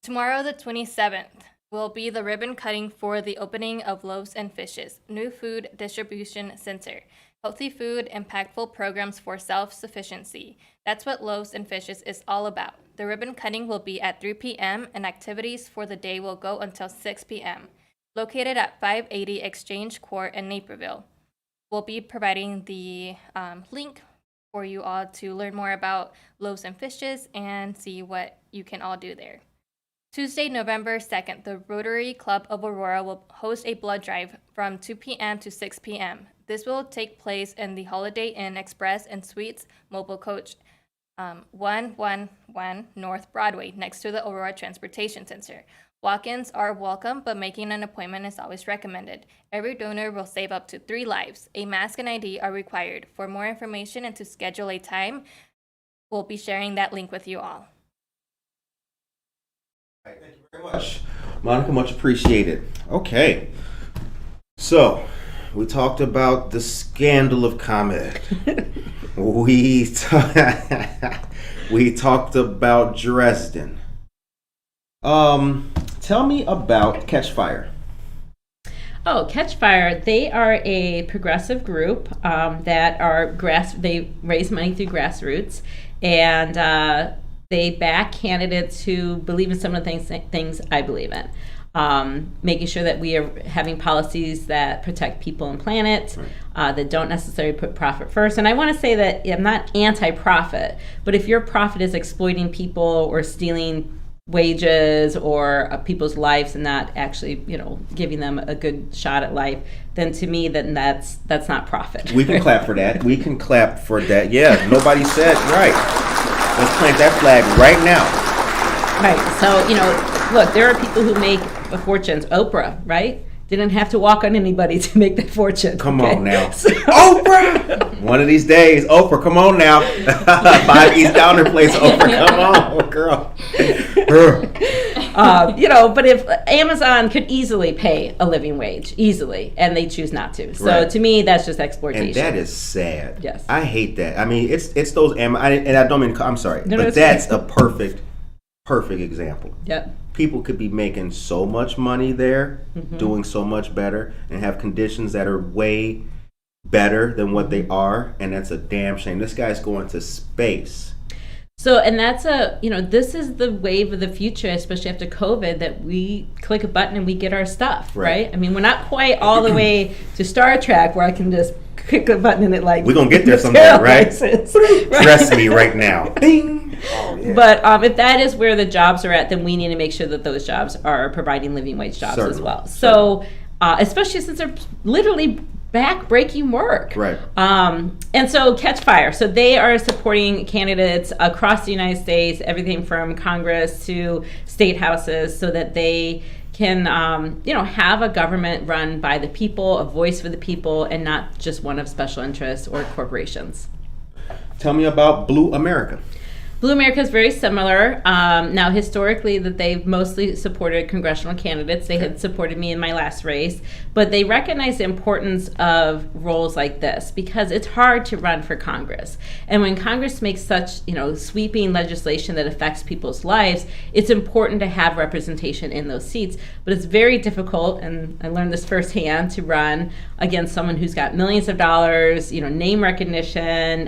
Tomorrow, the 27th, will be the ribbon cutting for the opening of Loaves and Fishes, new food distribution center. Healthy food, impactful programs for self-sufficiency. That's what Loaves and Fishes is all about. The ribbon cutting will be at 3 p.m. and activities for the day will go until 6 p.m. located at 580 Exchange Court in Naperville. We'll be providing the link for you all to learn more about Loaves and Fishes and see what you can all do there. Tuesday, November 2nd, the Rotary Club of Aurora will host a blood drive from 2 p.m. to 6 p.m. This will take place in the Holiday Inn Express and Suites mobile coach 111 North Broadway, next to the Aurora Transportation Center. Walk-ins are welcome, but making an appointment is always recommended. Every donor will save up to 3 lives. A mask and ID are required. For more information and to schedule a time, we'll be sharing that link with you all. Thank you very much, Monica. Much appreciated. Okay, so we talked about the scandal of Comet. we talked about Dresden. Tell me about Catch Fire. Oh, Catch Fire, they are a progressive group that are they raise money through grassroots, and they back candidates who believe in some of the things I believe in. Making sure that we are having policies that protect people and planet, that don't necessarily put profit first. And I want to say that I'm not anti-profit, but if your profit is exploiting people or stealing wages or people's lives and not actually, giving them a good shot at life, then to me, then that's not profit. We can clap for that. We can clap for that. Yeah, nobody said right. Let's plant that flag right now. Right. So, look, there are people who make fortunes. Oprah, right? Didn't have to walk on anybody to make that fortune. Come on now. So, Oprah! One of these days, Oprah, come on now. 5 East Downer Place, Oprah, come on, girl. But if Amazon could easily pay a living wage, easily, and they choose not to. So to me, that's just exploitation. And that is sad. Yes. I hate that. I mean, it's those, and I don't mean, I'm sorry, but that's a perfect example. Yep. People could be making so much money there, doing so much better, and have conditions that are way better than what they are, and that's a damn shame. This guy's going to space. So, and that's this is the wave of the future, especially after COVID, that we click a button and we get our stuff, right? I mean, we're not quite all the way to Star Trek where I can just click a button and it we're going to get there someday, right? Trust me right now. Bing! Oh, yeah. But if that is where the jobs are at, then we need to make sure that those jobs are providing living wage jobs as well. So, especially since they're literally back-breaking work. Right. And so Catch Fire. So they are supporting candidates across the United States, everything from Congress to state houses, so that they can, have a government run by the people, a voice for the people, and not just one of special interests or corporations. Tell me about Blue America. Blue America is very similar. Now, historically, that they've mostly supported congressional candidates. They had supported me in my last race, but they recognize the importance of roles like this because it's hard to run for Congress. And when Congress makes such, sweeping legislation that affects people's lives, it's important to have representation in those seats. But it's very difficult, and I learned this firsthand, to run against someone who's got millions of dollars, name recognition.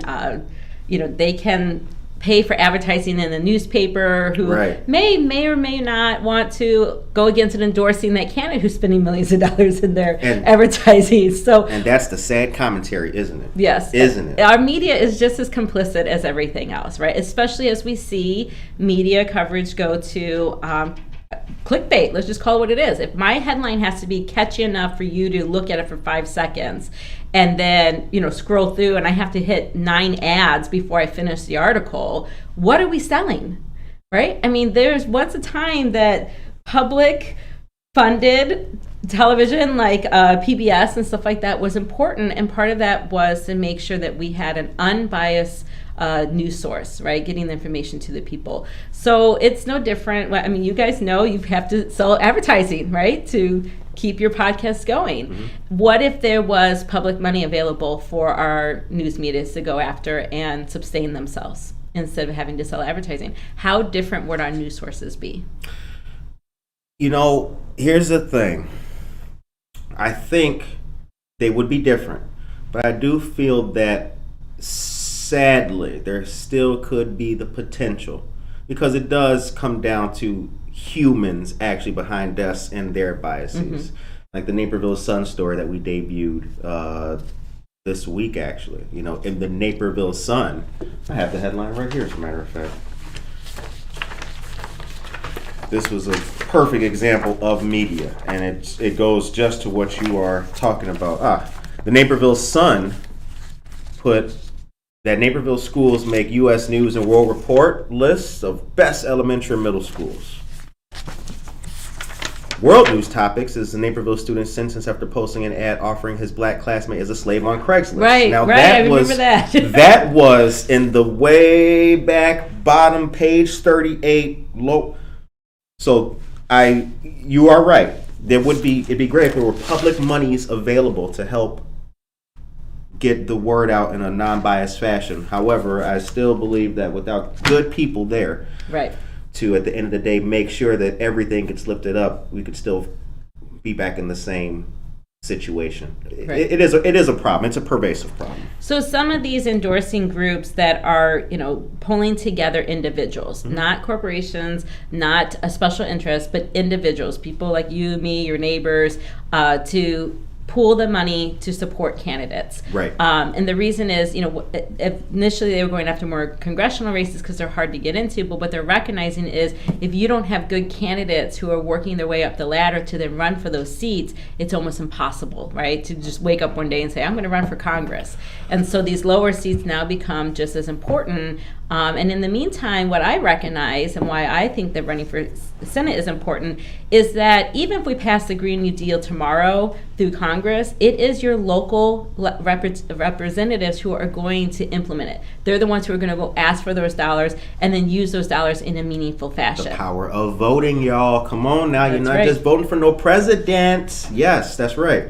They can pay for advertising in the newspaper, who may or may not want to go against an endorsing that candidate who's spending millions of dollars in their advertising. And that's the sad commentary, isn't it? Yes. Isn't it? Our media is just as complicit as everything else, right? Especially as we see media coverage go to clickbait. Let's just call it what it is. If my headline has to be catchy enough for you to look at it for 5 seconds and then, scroll through and I have to hit 9 ads before I finish the article, what are we selling, right? I mean, there's once a time that public funded television like PBS and stuff like that was important, and part of that was to make sure that we had an unbiased news source, right? Getting the information to the people. So it's no different. I mean, you guys know you have to sell advertising, right? To keep your podcast going. Mm-hmm. What if there was public money available for our news medias to go after and sustain themselves instead of having to sell advertising? How different would our news sources be? Here's the thing. I think they would be different, but I do feel that sadly, there still could be the potential, because it does come down to humans actually behind us and their biases. like the Naperville Sun story that we debuted this week, actually. You know, in the Naperville Sun, I have the headline right here, as a matter of fact. This was a perfect example of media, and it goes just to what you are talking about. The Naperville Sun put that Naperville schools make U.S. News and World Report lists of best elementary and middle schools. World News Topics is the Naperville student sentenced after posting an ad offering his black classmate as a slave on Craigslist. Right, I remember that. That was in the way back bottom page 38 low. So you are right. It'd be great if there were public monies available to help get the word out in a non-biased fashion. However, I still believe that without good people there, right, to at the end of the day make sure that everything gets lifted up, we could still be back in the same situation. Right. It is a problem. It's a pervasive problem. So some of these endorsing groups that are, pulling together individuals, not corporations, not a special interest, but individuals, people like you, me, your neighbors, to pool the money to support candidates. Right. And the reason is, initially they were going after more congressional races because they're hard to get into, but what they're recognizing is if you don't have good candidates who are working their way up the ladder to then run for those seats, it's almost impossible, right, to just wake up one day and say, I'm going to run for Congress. And so these lower seats now become just as important. And in the meantime, what I recognize and why I think that running for Senate is important is that even if we pass the Green New Deal tomorrow through Congress, it is your local representatives who are going to implement it. They're the ones who are going to go ask for those dollars and then use those dollars in a meaningful fashion. The power of voting, y'all. Come on now. You're not right. just voting for no president. Yes, that's right.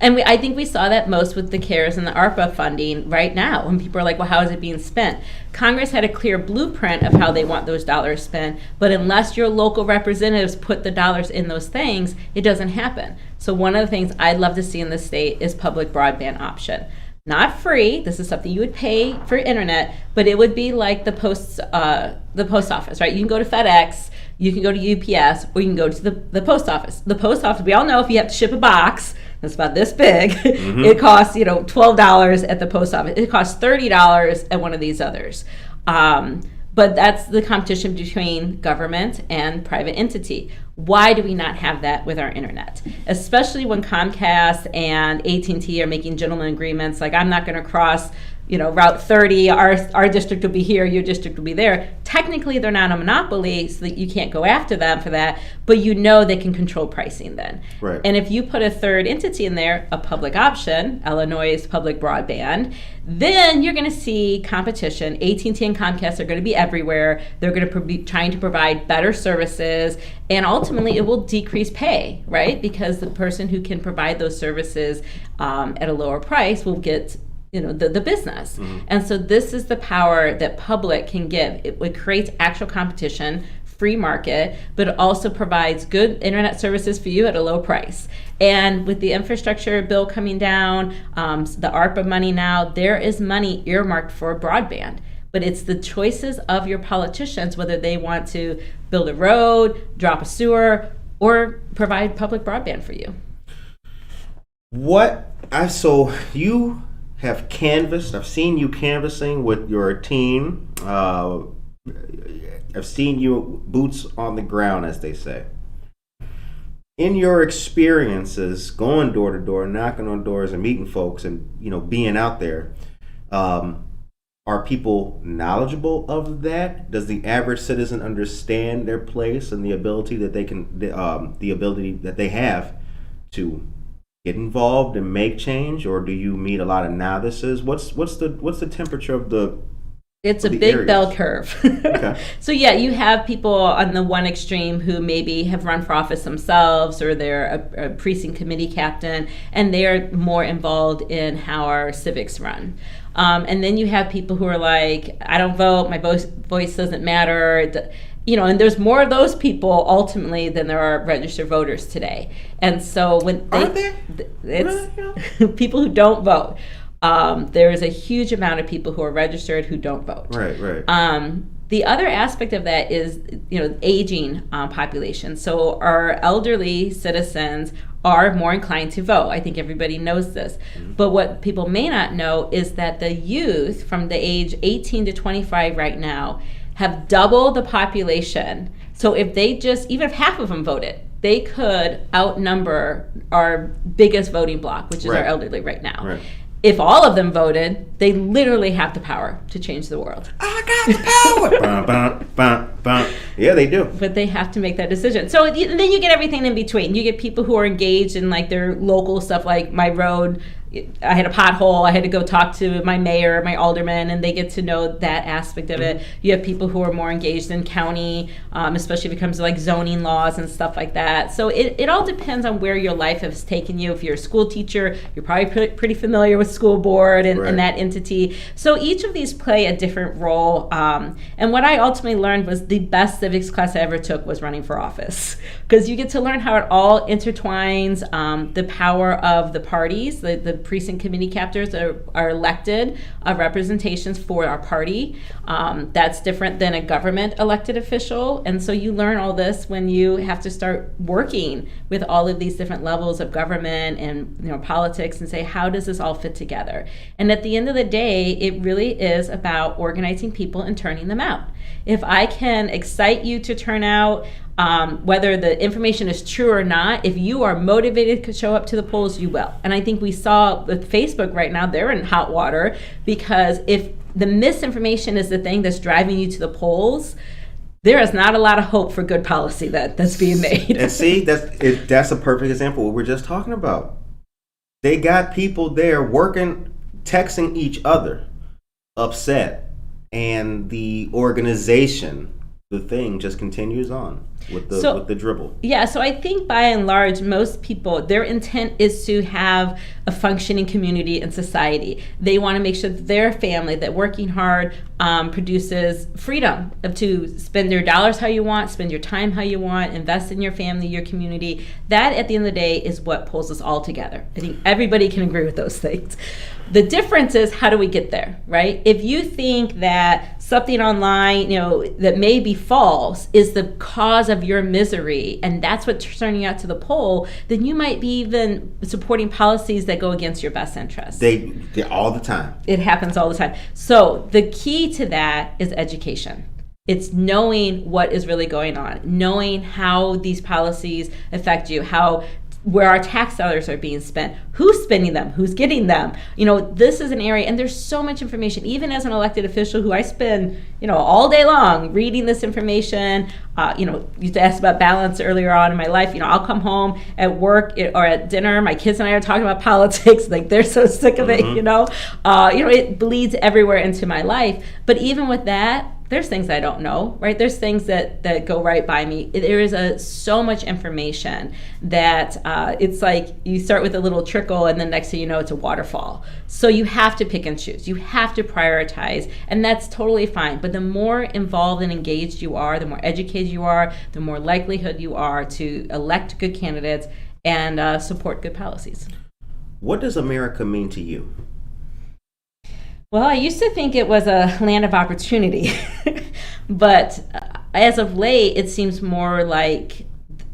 And I think we saw that most with the CARES and the ARPA funding right now when people are like, well, how is it being spent? Congress had a clear blueprint of how they want those dollars spent, but unless your local representatives put the dollars in those things, it doesn't happen. So one of the things I'd love to see in the state is public broadband option. Not free, this is something you would pay for internet, but it would be like the post office, right? You can go to FedEx, you can go to UPS, or you can go to the post office. The post office, we all know if you have to ship a box, that's about this big, it costs $12 at the post office. It costs $30 at one of these others. But that's the competition between government and private entity. Why do we not have that with our internet? Especially when Comcast and AT&T are making gentleman agreements, like I'm not going to cross Route 30, our district will be here, your district will be there. Technically, they're not a monopoly, so that you can't go after them for that, but they can control pricing then. Right. And if you put a third entity in there, a public option, Illinois' public broadband, then you're going to see competition. AT&T and Comcast are going to be everywhere. They're going to be trying to provide better services, and ultimately it will decrease pay, right? Because the person who can provide those services at a lower price will get the business. And so this is the power that public can give. It creates actual competition, free market, but it also provides good internet services for you at a low price. And with the infrastructure bill coming down, the ARPA money now, there is money earmarked for broadband. But it's the choices of your politicians, whether they want to build a road, drop a sewer, or provide public broadband for you. So you have canvassed. I've seen you canvassing with your team. I've seen you boots on the ground, as they say. In your experiences, going door to door, knocking on doors, and meeting folks, and being out there, are people knowledgeable of that? Does the average citizen understand their place and the ability that they have to get involved and make change, or do you meet a lot of novices? What's the temperature of the? It's a big areas? bell curve. Okay. So yeah, you have people on the one extreme who maybe have run for office themselves, or they're a precinct committee captain, and they're more involved in how our civics run. And then you have people who are like, I don't vote, my voice doesn't matter. And there's more of those people ultimately than there are registered voters today. And so when it's people who don't vote. There is a huge amount of people who are registered who don't vote. Right. The other aspect of that is, aging population. So our elderly citizens are more inclined to vote. I think everybody knows this. But what people may not know is that the youth from the age 18 to 25 right now have double the population. So if they even if half of them voted, they could outnumber our biggest voting bloc, which is our elderly right now. Right. If all of them voted, they literally have the power to change the world. I got the power. Bum, bum, bum, bum. Yeah, they do. But they have to make that decision. So then you get everything in between. You get people who are engaged in like their local stuff, like my road. I had a pothole. I had to go talk to my mayor, my alderman, and they get to know that aspect of it. You have people who are more engaged in county, especially if it comes to like zoning laws and stuff like that. So it all depends on where your life has taken you. If you're a school teacher, you're probably pretty familiar with school board and that entity. So each of these play a different role. And what I ultimately learned was the best civics class I ever took was running for office, because you get to learn how it all intertwines. The power of the parties, the precinct committee captors are elected representations for our party. That's different than a government elected official. And so you learn all this when you have to start working with all of these different levels of government and politics, and say, how does this all fit together? And at the end of the day, it really is about organizing people and turning them out. If I can excite you to turn out, whether the information is true or not, if you are motivated to show up to the polls, you will. And I think we saw with Facebook right now, they're in hot water, because if the misinformation is the thing that's driving you to the polls, there is not a lot of hope for good policy that's being made. And see, that's a perfect example of what we're just talking about. They got people there working, texting each other, upset, and the organization, the thing just continues on with the dribble. Yeah, so I think by and large, most people, their intent is to have a functioning community and society. They want to make sure that their family, that working hard produces freedom to spend their dollars how you want, spend your time how you want, invest in your family, your community. That, at the end of the day, is what pulls us all together. I think everybody can agree with those things. The difference is, how do we get there, right? If you think that something online, that may be false is the cause of your misery, and that's what's turning you out to the poll, then you might be even supporting policies that go against your best interests. They all the time. It happens all the time. So the key to that is education. It's knowing what is really going on, knowing how these policies affect you, where our tax dollars are being spent, who's spending them, who's getting them. This is an area, and there's so much information. Even as an elected official who I spend, all day long reading this information. You used to ask about balance earlier on in my life. I'll come home at work or at dinner, my kids and I are talking about politics, like they're so sick of it, it bleeds everywhere into my life. But even with that, there's things I don't know, right? There's things that go right by me. There is so much information that it's like you start with a little trickle, and then next thing you know, it's a waterfall. So you have to pick and choose. You have to prioritize, and that's totally fine. But the more involved and engaged you are, the more educated you are, the more likelihood you are to elect good candidates and support good policies. What does America mean to you? Well, I used to think it was a land of opportunity, but as of late, it seems more like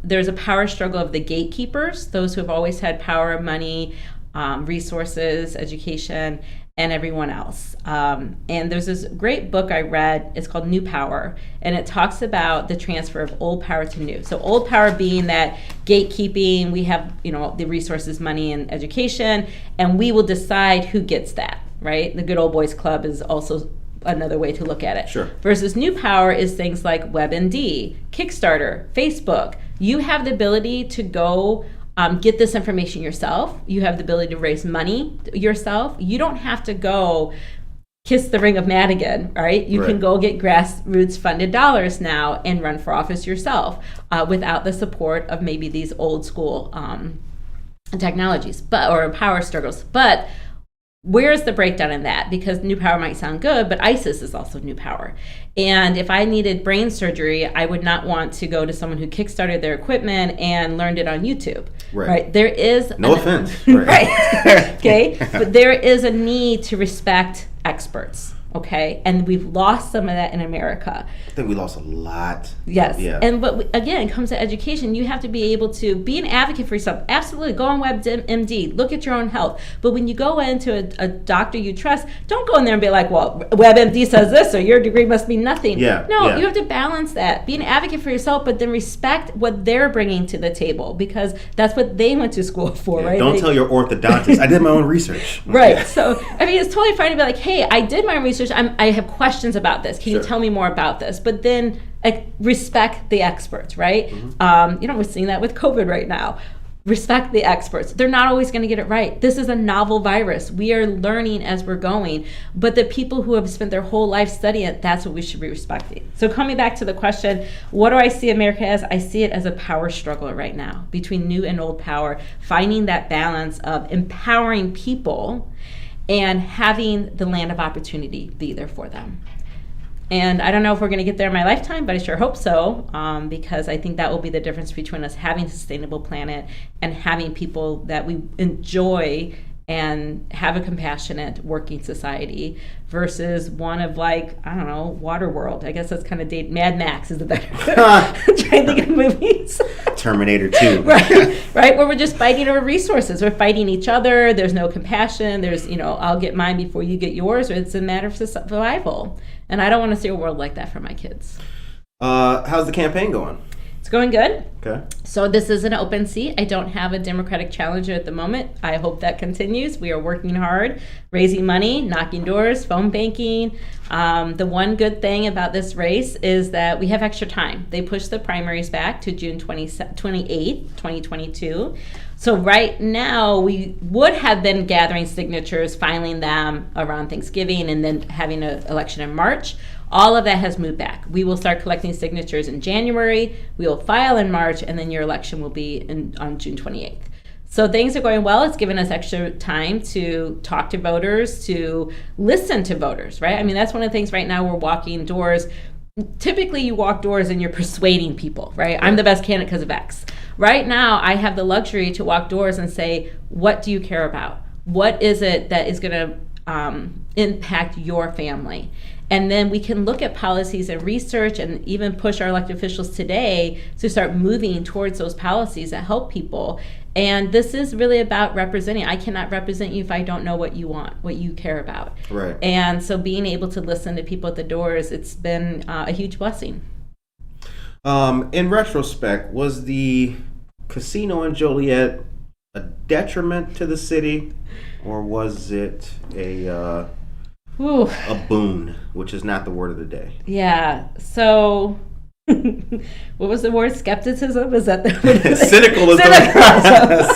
there's a power struggle of the gatekeepers, those who have always had power, money, resources, education, and everyone else. And there's this great book I read, it's called New Power, and it talks about the transfer of old power to new. So old power being that gatekeeping, we have the resources, money, and education, and we will decide who gets that. Right? The good old boys club is also another way to look at it. Sure. Versus new power is things like WebMD, Kickstarter, Facebook. You have the ability to go get this information yourself. You have the ability to raise money yourself. You don't have to go kiss the ring of Madigan, right? You can go get grassroots funded dollars now and run for office yourself without the support of maybe these old school technologies or power struggles. But where's the breakdown in that? Because new power might sound good, but ISIS is also new power. And if I needed brain surgery, I would not want to go to someone who kickstarted their equipment and learned it on YouTube. Right? There is no offense. Right. Okay. But there is a need to respect experts. Okay, and we've lost some of that in America. I think we lost a lot. Yes. Yeah. And but again, it comes to education. You have to be able to be an advocate for yourself. Absolutely. Go on WebMD. Look at your own health. But when you go into a doctor you trust, don't go in there and be like, well, WebMD says this, so your degree must be nothing. Yeah. No, yeah. you have to balance that. Be an advocate for yourself, but then respect what they're bringing to the table, because that's what they went to school for, right? Don't tell your orthodontist, I did my own research. Right. Yeah. So, I mean, it's totally fine to be like, hey, I did my research. I have questions about this. Can you Sure. tell me more about this? But then respect the experts, right? Mm-hmm. We're seeing that with COVID right now. Respect the experts. They're not always going to get it right. This is a novel virus. We are learning as we're going. But the people who have spent their whole life studying it, that's what we should be respecting. So coming back to the question, what do I see America as? I see it as a power struggle right now between new and old power, finding that balance of empowering people and having the land of opportunity be there for them. And I don't know if we're going to get there in my lifetime, but I sure hope so, because I think that will be the difference between us having a sustainable planet and having people that we enjoy and have a compassionate working society versus one of, like, I don't know, Waterworld. I guess that's kind of Mad Max is the better. I'm trying to think of movies. Terminator 2. Right, where we're just fighting over resources. We're fighting each other. There's no compassion. There's, I'll get mine before you get yours. It's a matter of survival. And I don't want to see a world like that for my kids. How's the campaign going? It's going good. Okay. So this is an open seat. I don't have a Democratic challenger at the moment. I hope that continues. We are working hard, raising money, knocking doors, phone banking. The one good thing about this race is that we have extra time. They pushed the primaries back to June 28th, 2022. So right now, we would have been gathering signatures, filing them around Thanksgiving, and then having an election in March. All of that has moved back. We will start collecting signatures in January, we will file in March, and then your election will be on June 28th. So things are going well. It's given us extra time to talk to voters, to listen to voters, right? I mean, that's one of the things right now we're walking doors. Typically, you walk doors and you're persuading people, right? I'm the best candidate because of X. Right now, I have the luxury to walk doors and say, what do you care about? What is it that is going to impact your family? And then we can look at policies and research and even push our elected officials today to start moving towards those policies that help people. And this is really about representing. I cannot represent you if I don't know what you want, what you care about. Right. And so being able to listen to people at the doors, it's been a huge blessing. In retrospect, was the casino in Joliet a detriment to the city, or was it a boon, which is not the word of the day? Yeah. So, what was the word? Skepticism? Is that the cynical?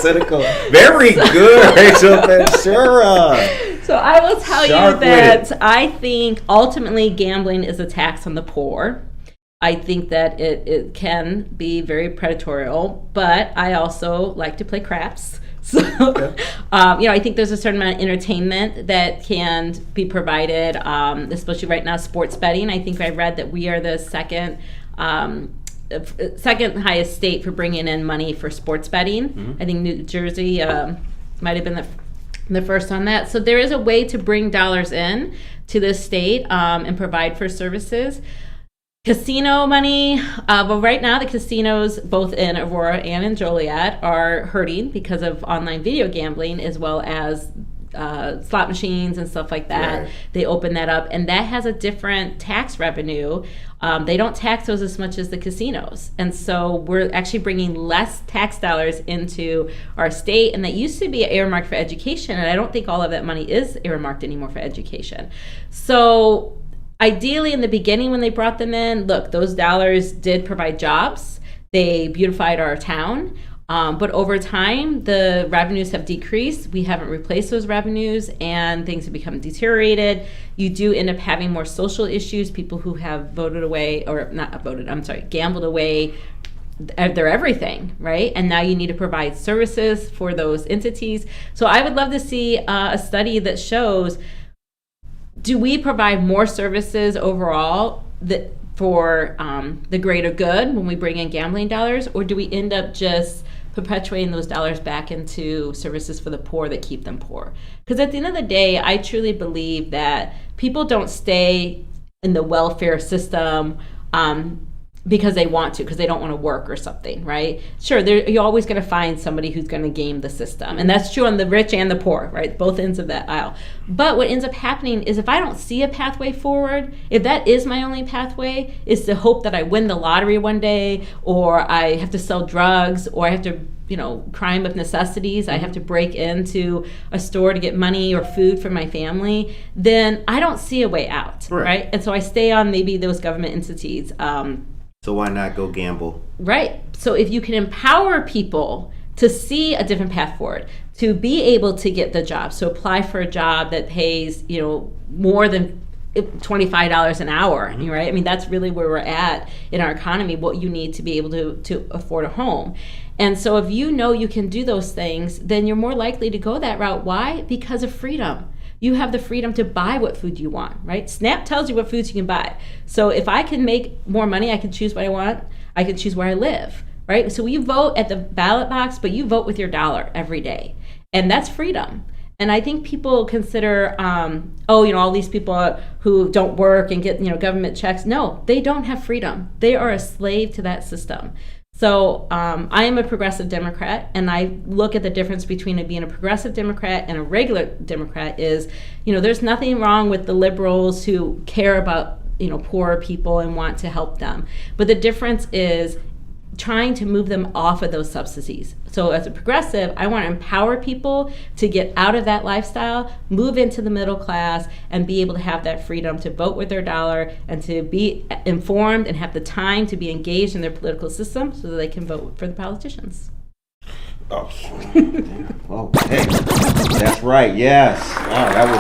Cynical. Very good, Rachel Ventura. So I will tell you that I think ultimately gambling is a tax on the poor. I think that it can be very predatory, but I also like to play craps. So, I think there's a certain amount of entertainment that can be provided, especially right now, sports betting. I think I read that we are the second highest state for bringing in money for sports betting. Mm-hmm. I think New Jersey might have been the first on that. So there is a way to bring dollars in to the state and provide for services. Casino money, well, right now the casinos both in Aurora and in Joliet are hurting because of online video gambling, as well as slot machines and stuff like that. Right. They open that up, and that has a different tax revenue. They don't tax those as much as the casinos, and so we're actually bringing less tax dollars into our state, and that used to be earmarked for education, and I don't think all of that money is earmarked anymore for education. So ideally, in the beginning when they brought them in, look, those dollars did provide jobs. They beautified our town. But over time, the revenues have decreased. We haven't replaced those revenues, and things have become deteriorated. You do end up having more social issues, people who have gambled away their everything, right? And now you need to provide services for those entities. So I would love to see a study that shows, do we provide more services overall for the greater good when we bring in gambling dollars, or do we end up just perpetuating those dollars back into services for the poor that keep them poor. Because at the end of the day, I truly believe that people don't stay in the welfare system because they want to, because they don't want to work or something, right? Sure, you're always going to find somebody who's going to game the system. And that's true on the rich and the poor, right? Both ends of that aisle. But what ends up happening is if I don't see a pathway forward, if that is my only pathway, is to hope that I win the lottery one day, or I have to sell drugs, or I have to, crime of necessities, I have to break into a store to get money or food for my family, then I don't see a way out, right? And so I stay on maybe those government entities. So why not go gamble? Right. So if you can empower people to see a different path forward, to be able to get the job, so apply for a job that pays, more than $25 an hour, right? I mean, that's really where we're at in our economy, what you need to be able to afford a home. And so if you can do those things, then you're more likely to go that route. Why? Because of freedom. You have the freedom to buy what food you want, right? SNAP tells you what foods you can buy. So if I can make more money, I can choose what I want. I can choose where I live, right? So you vote at the ballot box, but you vote with your dollar every day. And that's freedom. And I think people consider, all these people who don't work and get, government checks. No, they don't have freedom. They are a slave to that system. So I am a progressive Democrat, and I look at the difference between being a progressive Democrat and a regular Democrat is, there's nothing wrong with the liberals who care about, poor people and want to help them. But the difference is trying to move them off of those subsidies. So as a progressive, I want to empower people to get out of that lifestyle, move into the middle class, and be able to have that freedom to vote with their dollar and to be informed and have the time to be engaged in their political system so that they can vote for the politicians. Okay. Okay. That's right. Yes. Wow, that was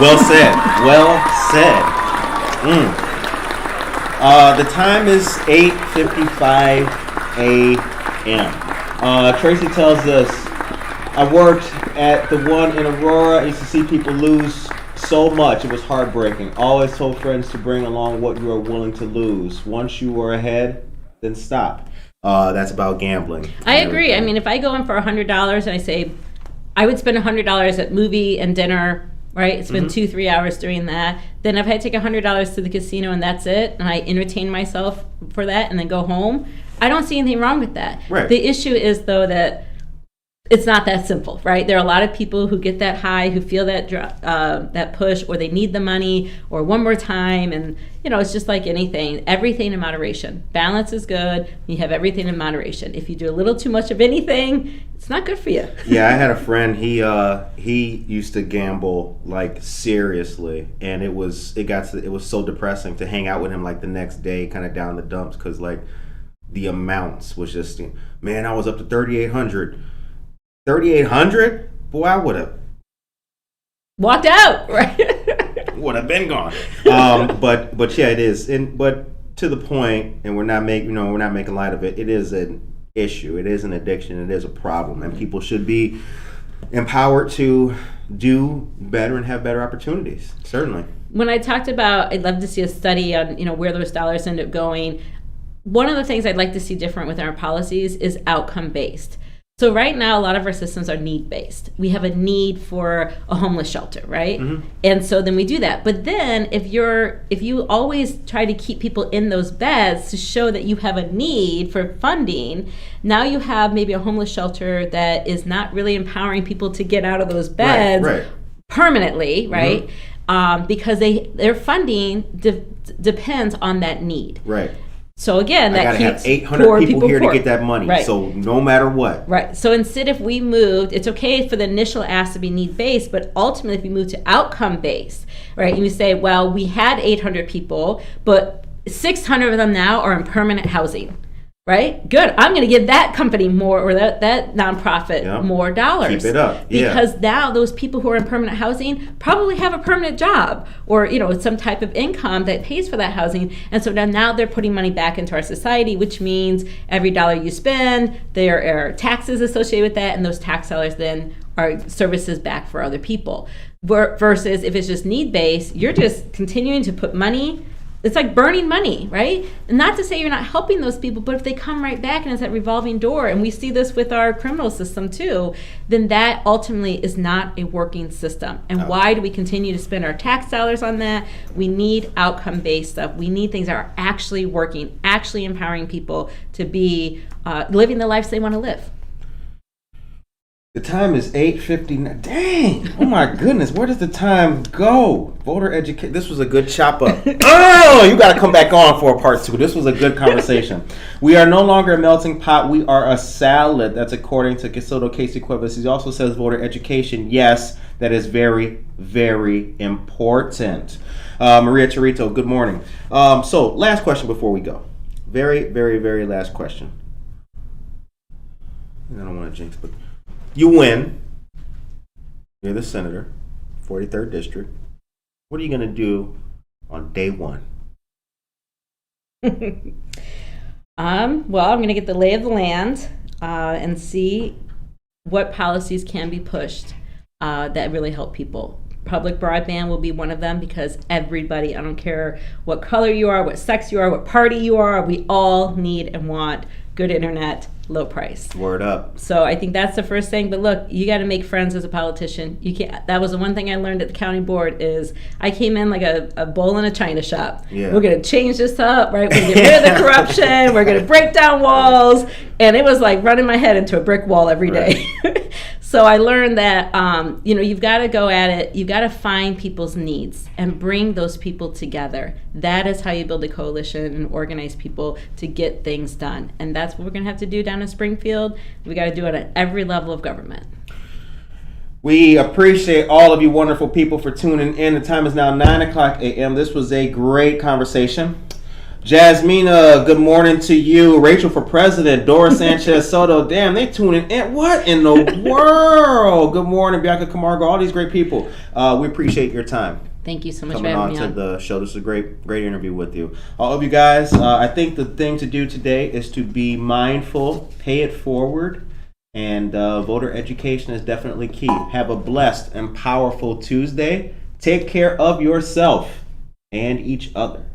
well said. Well said. The time is 8:55 a.m. Tracy tells us, I worked at the one in Aurora. I used to see people lose so much. It was heartbreaking. Always told friends to bring along what you are willing to lose. Once you are ahead, then stop. That's about gambling. I agree. I mean, if I go in for $100 and I say, I would spend $100 at movie and dinner, right? Spend 2-3 hours doing that. Then if I take $100 to the casino and that's it, and I entertain myself for that and then go home, I don't see anything wrong with that. Right. The issue is, though, that it's not that simple, right? There are a lot of people who get that high, who feel that that push, or they need the money, or one more time, and it's just like anything. Everything in moderation. Balance is good. You have everything in moderation. If you do a little too much of anything, it's not good for you. Yeah, I had a friend. He used to gamble like seriously, and it was so depressing to hang out with him like the next day, kind of down the dumps, because like the amounts was just, man, I was up to 3,800. 3,800? Boy, I would have walked out, right? Would have been gone. But yeah, it is. But to the point, and we're not making light of it. It is an issue. It is an addiction. It is a problem, and people should be empowered to do better and have better opportunities. Certainly. When I talked about, I'd love to see a study on where those dollars end up going. One of the things I'd like to see different with our policies is outcome based. So right now, a lot of our systems are need-based. We have a need for a homeless shelter, right? Mm-hmm. And so then we do that. But then if you always try to keep people in those beds to show that you have a need for funding, now you have maybe a homeless shelter that is not really empowering people to get out of those beds permanently, right? Mm-hmm. Because their funding depends on that need. Right. So again, that keeps have 800 people here poor. To get that money. Right. So no matter what. Right. So instead, if we moved, it's okay for the initial ask to be need-based, but ultimately, if we move to outcome-based, right, and you say, well, we had 800 people, but 600 of them now are in permanent housing. Right? Good. I'm going to give that company more, or that nonprofit more dollars. Keep it up. Because now those people who are in permanent housing probably have a permanent job, or some type of income that pays for that housing. And so now they're putting money back into our society, which means every dollar you spend, there are taxes associated with that, and those tax dollars then are services back for other people. Versus if it's just need-based, you're just continuing to put money it's like burning money, right? And not to say you're not helping those people, but if they come right back and it's that revolving door, and we see this with our criminal system too, then that ultimately is not a working system. And why do we continue to spend our tax dollars on that? We need outcome-based stuff. We need things that are actually working, actually empowering people to be living the lives they want to live. The time is 8:59. Dang! Oh my goodness, where does the time go? Voter education. This was a good chop up. Oh, you got to come back on for a part 2. This was a good conversation. We are no longer a melting pot. We are a salad. That's according to Casoto Casey Cuevas. He also says voter education. Yes, that is very, very important. Maria Torito, good morning. So, last question before we go. Very, very, very last question. I don't want to jinx, but you win. You're the senator, 43rd district. What are you going to do on day 1? Well, I'm going to get the lay of the land and see what policies can be pushed that really help people. Public broadband will be one of them, because everybody, I don't care what color you are, what sex you are, what party you are, we all need and want good internet, low price. Word up. So I think that's the first thing. But look, you got to make friends as a politician. You can't. That was the one thing I learned at the county board is I came in like a bull in a china shop. Yeah. We're going to change this up, right? We're going to get rid of the corruption. We're going to break down walls. And it was like running my head into a brick wall every day. Right. So I learned that, you've got to go at it. You've got to find people's needs and bring those people together. That is how you build a coalition and organize people to get things done. And that's what we're going to have to do down in Springfield. We got to do it at every level of government. We appreciate all of you wonderful people for tuning in. The time is now 9:00 a.m. This was a great conversation. Jasmina, good morning to you. Rachel for president. Dora Sanchez Soto. Damn, they tuning in. What in the world? Good morning, Bianca Camargo. All these great people. We appreciate your time. Thank you so much coming for having on me to the show. This is a great interview with you. All of you guys, I think the thing to do today is to be mindful, pay it forward, and voter education is definitely key. Have a blessed and powerful Tuesday. Take care of yourself and each other.